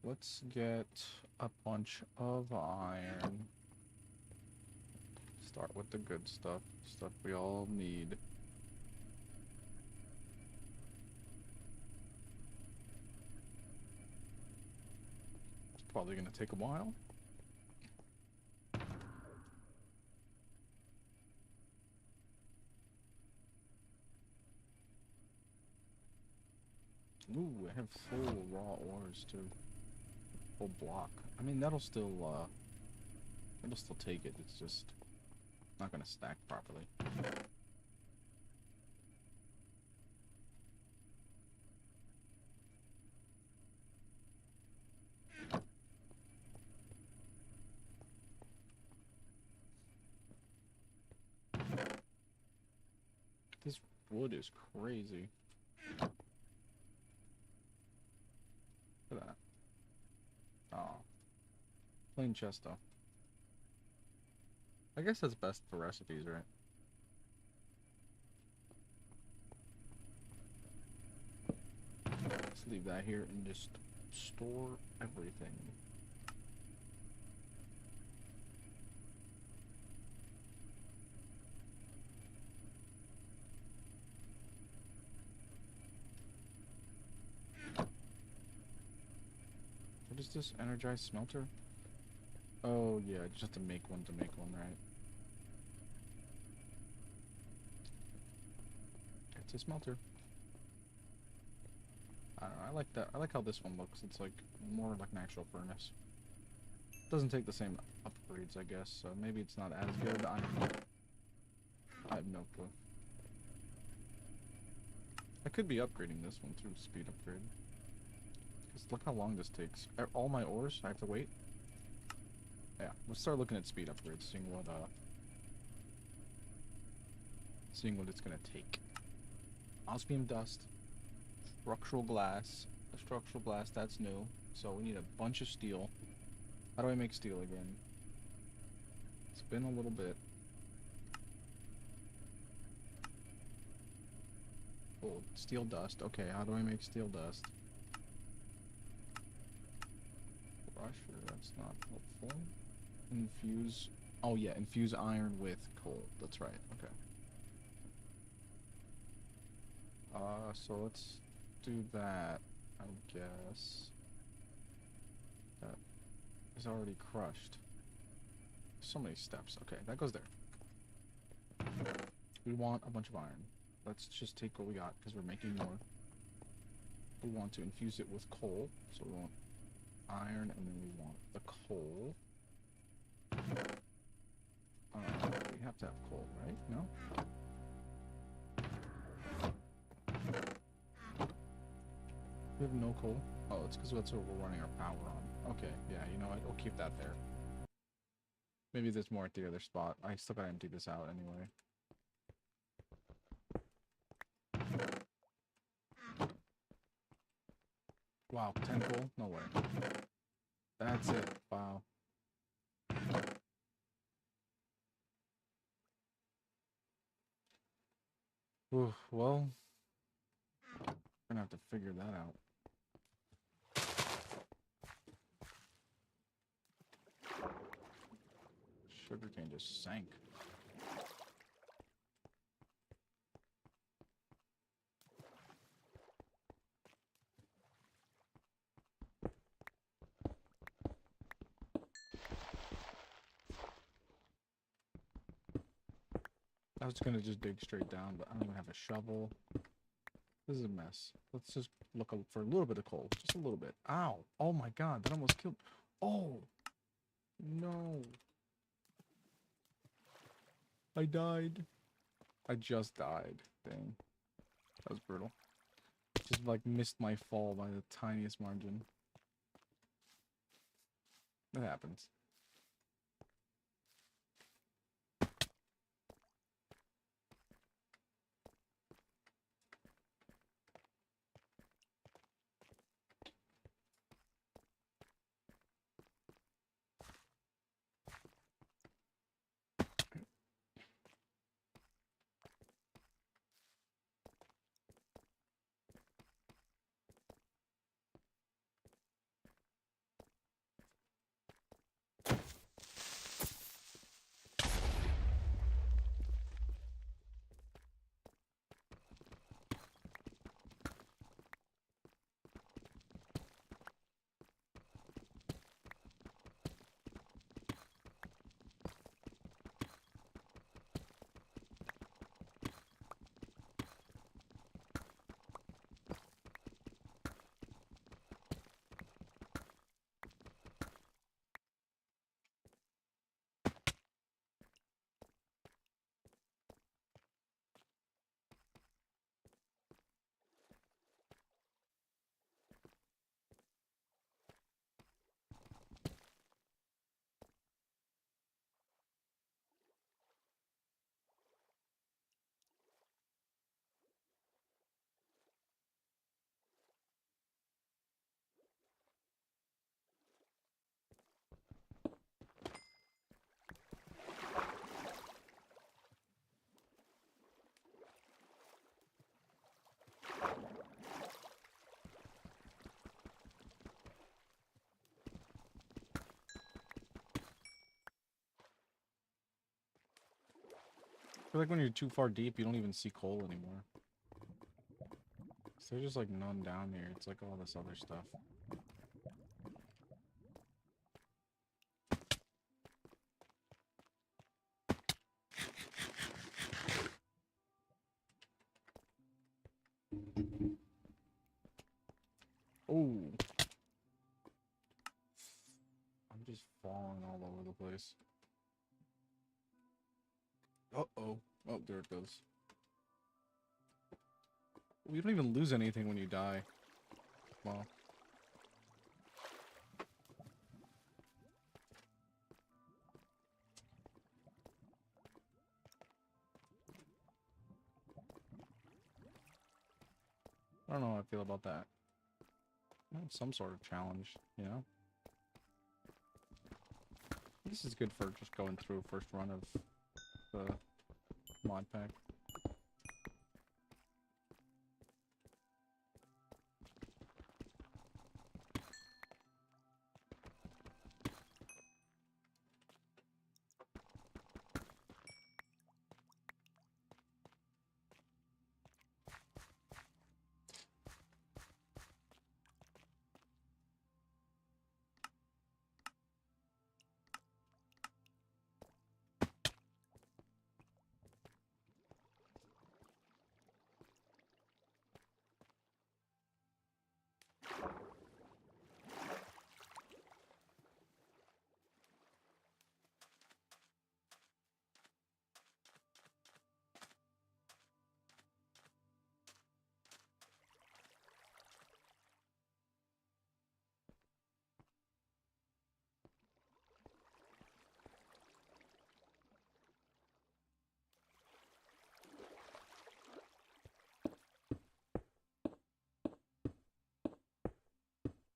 Let's get a bunch of iron. Start with the good stuff. Stuff we all need. It's probably gonna take a while. Ooh, I have full raw ores too. Full block. I mean, that'll still take it. It's just not gonna stack properly. This wood is crazy. Look at that. Oh. Plain chest though. I guess that's best for recipes, right? Let's leave that here and just store everything. What is this? Energized smelter? Oh yeah, I just have to make one, right? It's a smelter. I don't know, I like that. I like how this one looks. It's like more like an actual furnace. Doesn't take the same upgrades, I guess, so maybe it's not as good. I have no clue. I could be upgrading this one too, speed upgrade. Because look how long this takes. All my ores, I have to wait. Yeah, let's start looking at speed upgrades, seeing what it's gonna take. Osmium dust, structural glass. A structural glass, that's new. So we need a bunch of steel. How do I make steel again? It's been a little bit. Oh, steel dust. Okay, how do I make steel dust? Crusher, that's not helpful. Infuse. Oh yeah, infuse iron with coal. That's right. Okay. So let's do that. I guess that is already crushed. So many steps. Okay, that goes there. We want a bunch of iron. Let's just take what we got because we're making more. We want to infuse it with coal, so we want iron, and then we want the coal. We have to have coal, right? No? We have no coal? Oh, it's because that's what we're running our power on. Okay, yeah, you know what? We'll keep that there. Maybe there's more at the other spot. I still gotta empty this out anyway. Wow, 10 coal? No way. That's it. Wow. Oof, well, we're gonna have to figure that out. Sugarcane just sank. I was gonna just dig straight down, but I don't even have a shovel. This is a mess. Let's just look for a little bit of coal. Just a little bit. Ow! Oh my god, that almost killed... Oh! No! I died. I just died. Dang. That was brutal. Just like missed my fall by the tiniest margin. It happens. I feel like when you're too far deep, you don't even see coal anymore. So there's just like none down here. It's like all this other stuff. Oh, I'm just falling all over the place. Uh-oh. Oh, there it goes. You don't even lose anything when you die. Well. I don't know how I feel about that. Some sort of challenge, you know? This is good for just going through first run of the mod pack.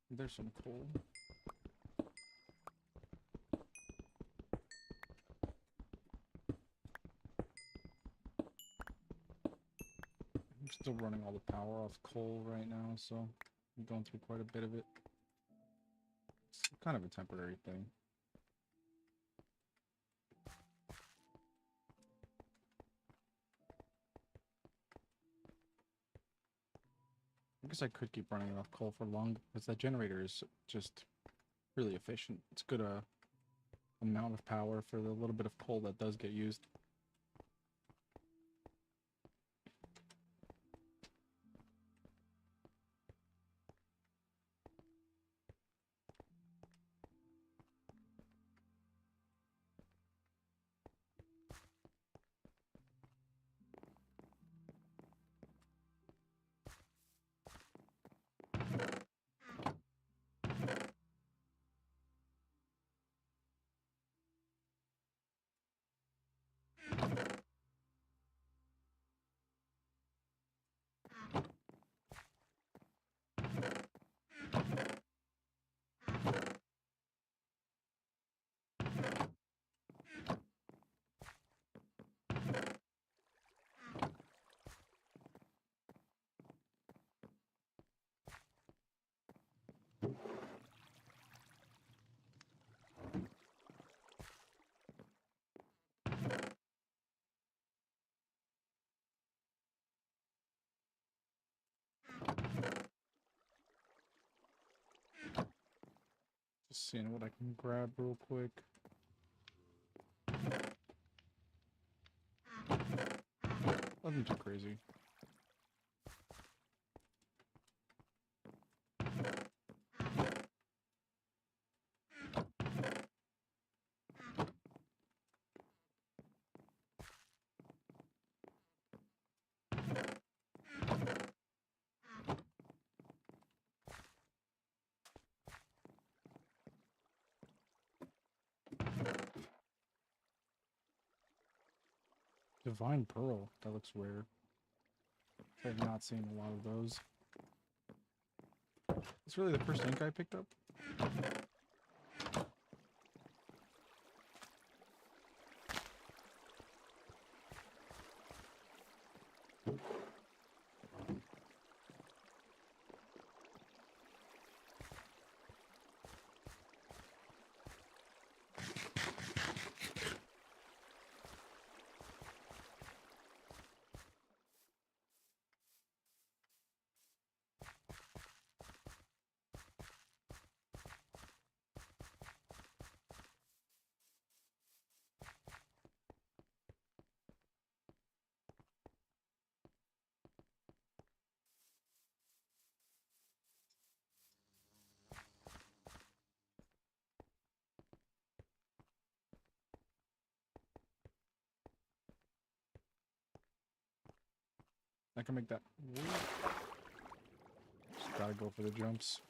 There's some coal. I'm still running all the power off coal right now, so I'm going through quite a bit of it. It's kind of a temporary thing. I guess I could keep running it off coal for long, because that generator is just really efficient. It's good amount of power for the little bit of coal that does get used. Seeing what I can grab real quick. Nothing too crazy. Divine Pearl. That looks rare. I've not seen a lot of those. It's really the first ink I picked up. I can make that. Just gotta go for the jumps.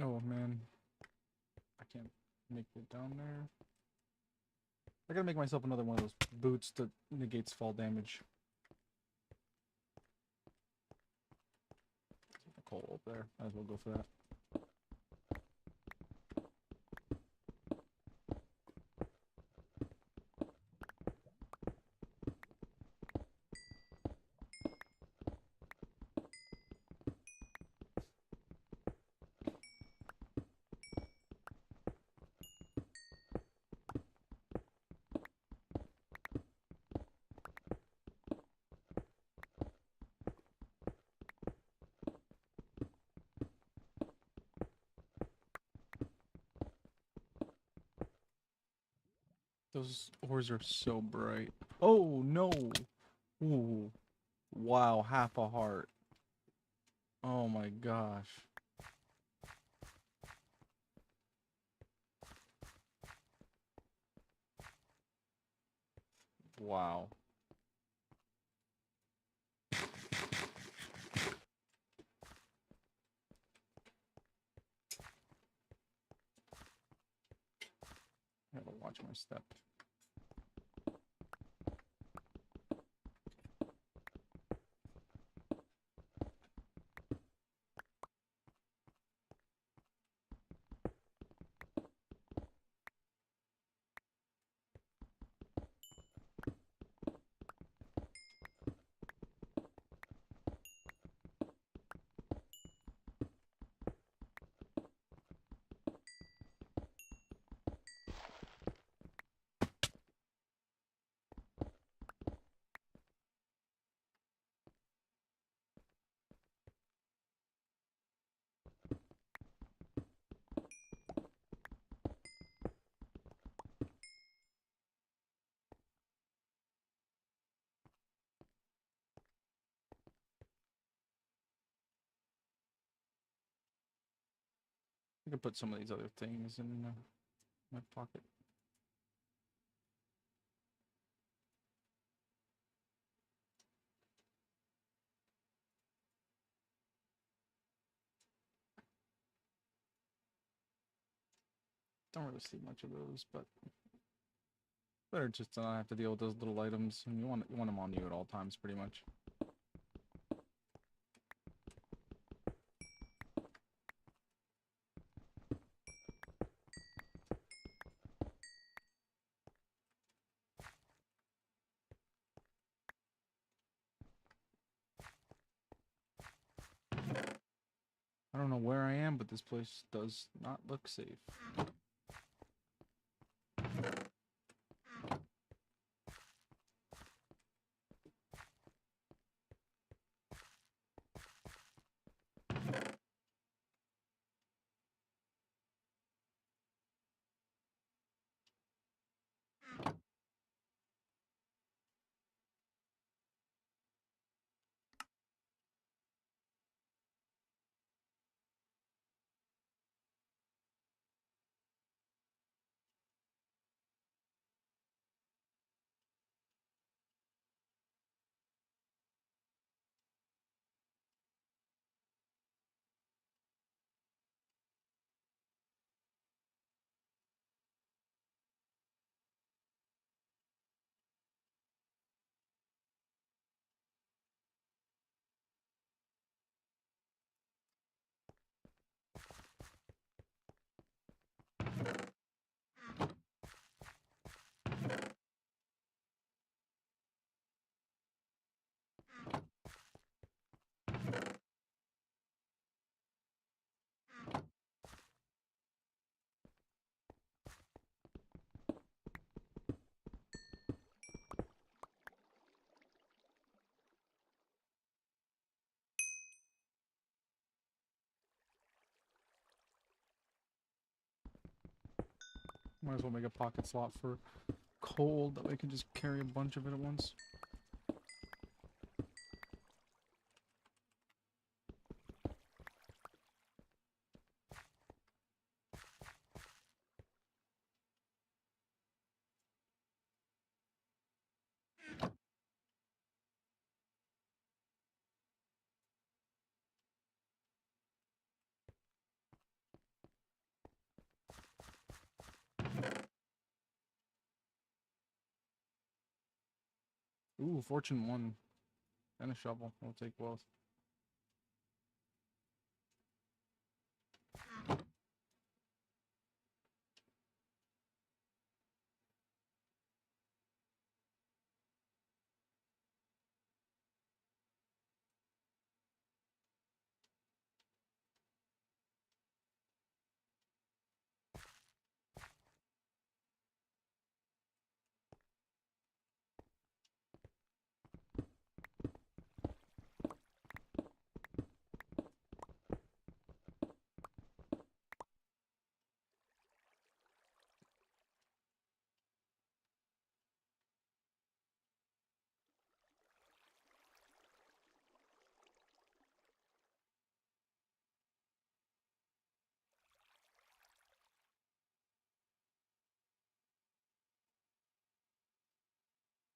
Oh man, I can't make it down there. I gotta make myself another one of those boots that negates fall damage. A coal up there. Might as well go for that. Those ores are so bright. Oh no! Ooh. Wow, half a heart. Oh my gosh. Wow. I gotta watch my step. I could put some of these other things in my pocket. Don't really see much of those, but better just to not have to deal with those little items. And you want them on you at all times, pretty much. I don't know where I am, but this place does not look safe. Might as well make a pocket slot for coal, that way I can just carry a bunch of it at once. Ooh, fortune 1. And a shovel. I'll take both.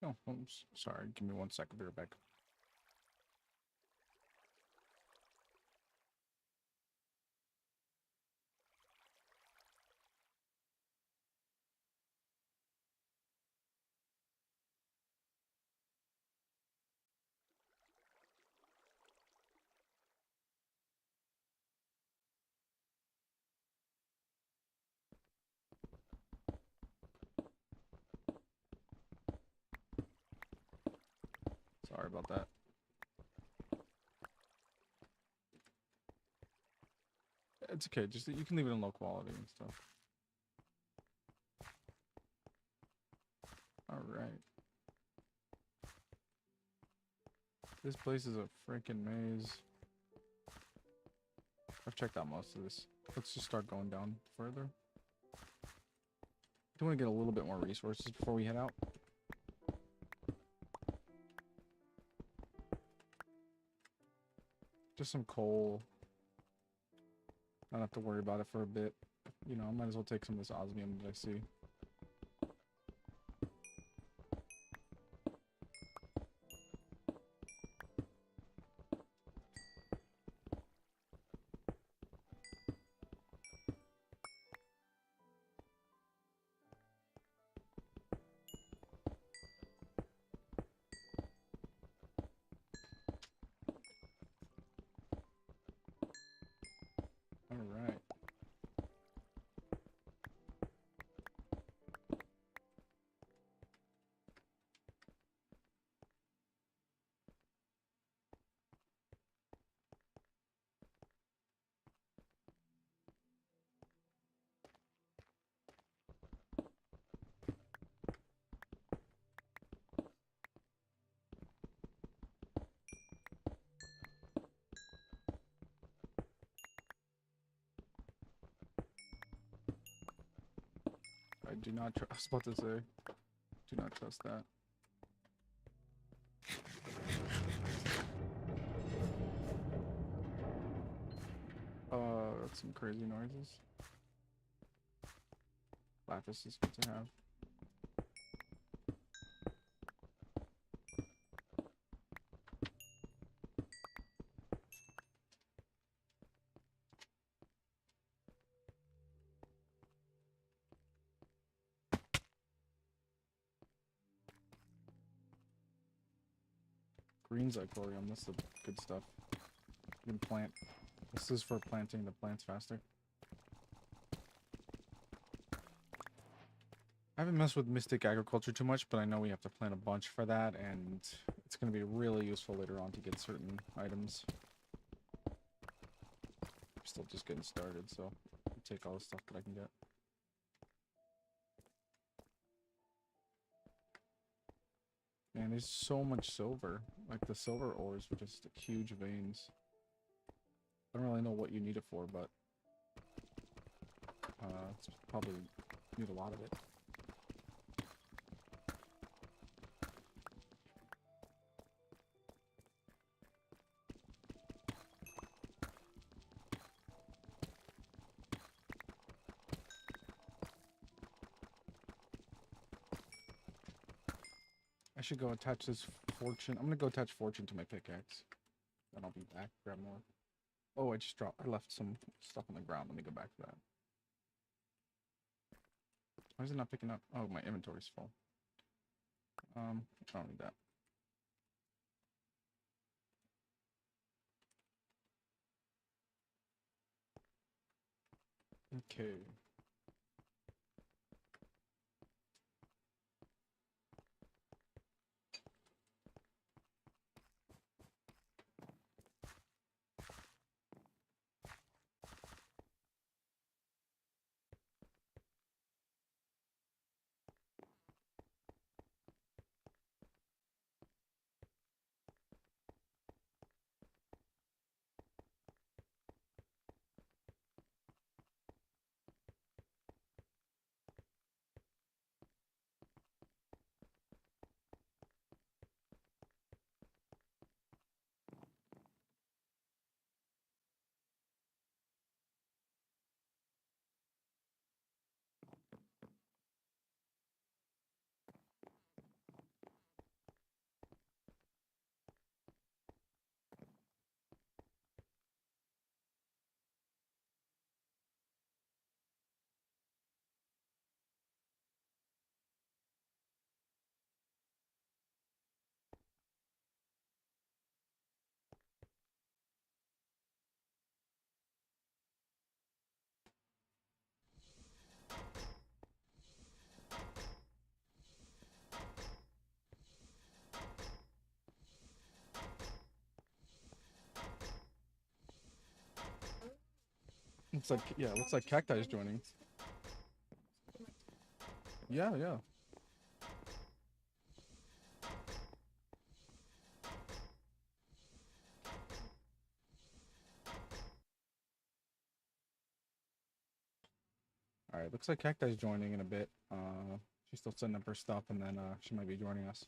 Oh, oops. Sorry. Give me 1 second. Be right back. Sorry about that. It's okay. Just you can leave it in low quality and stuff. All right. This place is a freaking maze. I've checked out most of this. Let's just start going down further. Do want to get a little bit more resources before we head out. Just some coal. I don't have to worry about it for a bit. You know, I might as well take some of this osmium that I see. Alright. I do not trust. I was about to say, do not trust that. That's some crazy noises. Lapis is good to have. Green Zycorium, that's the good stuff. You can plant. This is for planting the plants faster. I haven't messed with Mystic Agriculture too much, but I know we have to plant a bunch for that, and it's going to be really useful later on to get certain items. I'm still just getting started, so I'll take all the stuff that I can get. Man, there's so much silver. Like, the silver ores are just huge veins. I don't really know what you need it for, but it's probably need a lot of it. I should go attach this fortune. I'm gonna go attach fortune to my pickaxe. Then I'll be back, grab more. Oh, I left some stuff on the ground. Let me go back to that. Why is it not picking up? Oh, my inventory's full. I don't need that. Okay. Looks like, yeah, looks like Cacti is joining. Yeah, yeah. Alright, looks like Cacti is joining in a bit. She's still setting up her stuff, and then she might be joining us.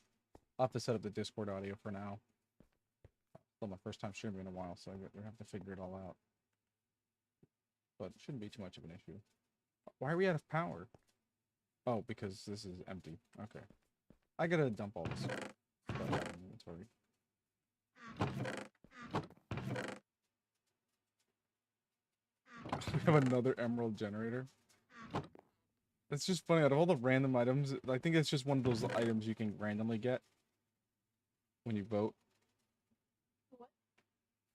I'll have to set up the Discord audio for now. Still my first time streaming in a while, so we have to figure it all out. but it shouldn't be too much of an issue. Why are we out of power? Oh, because this is empty. Okay. I gotta dump all this stuff in inventory. We have another emerald generator. It's just funny, out of all the random items, I think it's just one of those items you can randomly get when you vote. What?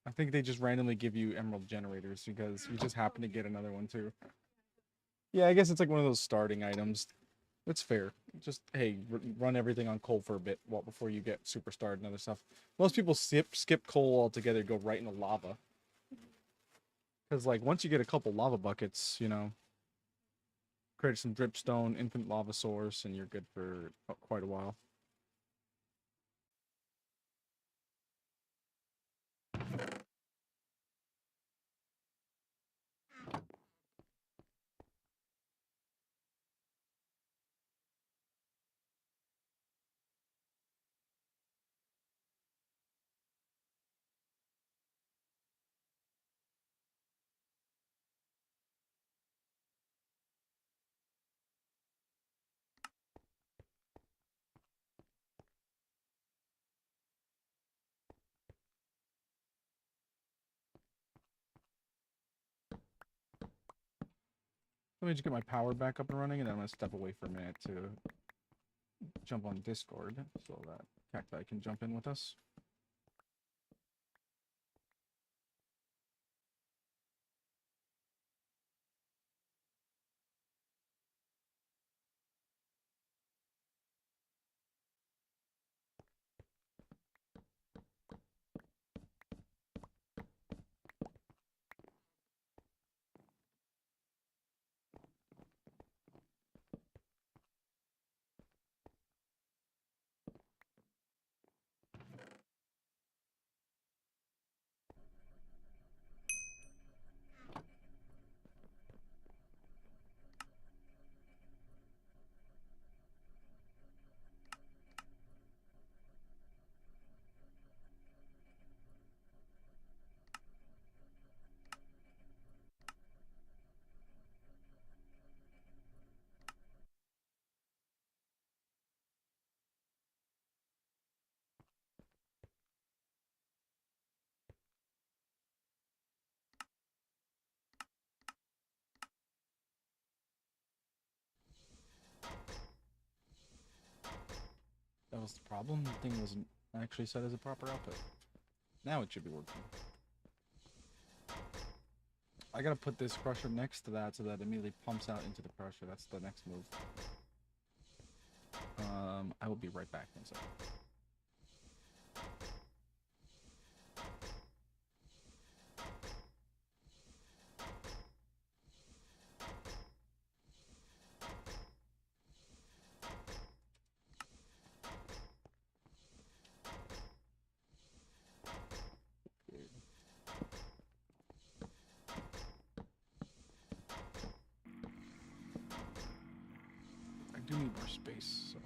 I think they just randomly give you emerald generators because you just happen to get another one too. Yeah, I guess it's like one of those starting items. It's fair. Just, hey, run everything on coal for a bit before you get superstarred and other stuff. Most people skip coal altogether, go right into lava. Because, like, once you get a couple lava buckets, you know, create some dripstone, infinite lava source, and you're good for quite a while. Let me just get my power back up and running, and then I'm going to step away for a minute to jump on Discord so that Cacti can jump in with us. That was the problem. The thing wasn't actually set as a proper output. Now it should be working. I gotta put this crusher next to that so that it immediately pumps out into the crusher. That's the next move. I will be right back in a second. I do need more space, so.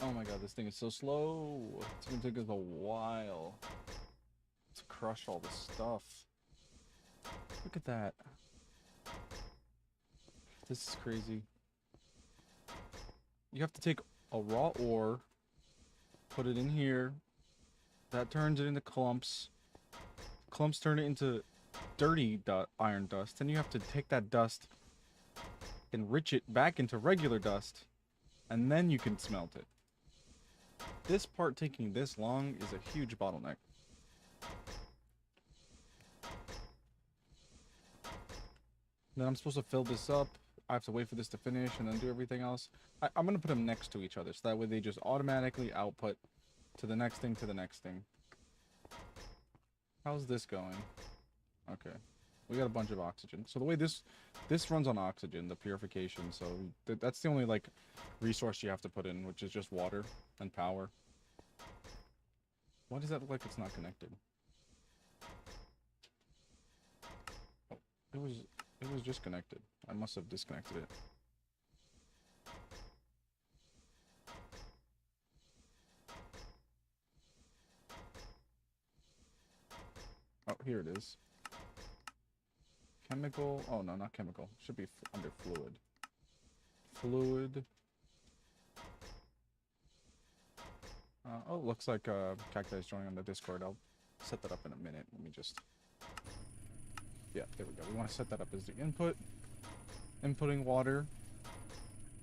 Oh my god, this thing is so slow. It's gonna take us a while to crush all this stuff. Look at that. This is crazy. You have to take a raw ore, put it in here. That turns it into clumps. Clumps turn it into dirty iron dust. Then you have to take that dust, enrich it back into regular dust, and then you can smelt it. This part taking this long is a huge bottleneck. Then I'm supposed to fill this up. I have to wait for this to finish and then do everything else. I'm going to put them next to each other, so that way they just automatically output to the next thing, to the next thing. How's this going? Okay. We got a bunch of oxygen. So the way this runs on oxygen, the purification, so that's the only, like, resource you have to put in, which is just water and power. Why does that look like it's not connected? Oh, it was just connected. I must have disconnected it. Oh, here it is. Chemical. Oh, no, not chemical. Should be under fluid. Fluid. Oh, looks like Cacti is joining on the Discord. I'll set that up in a minute. Let me just... Yeah, there we go. We want to set that up as the input. Inputting water.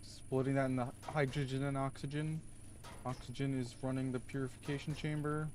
Splitting that into hydrogen and oxygen. Oxygen is running the purification chamber.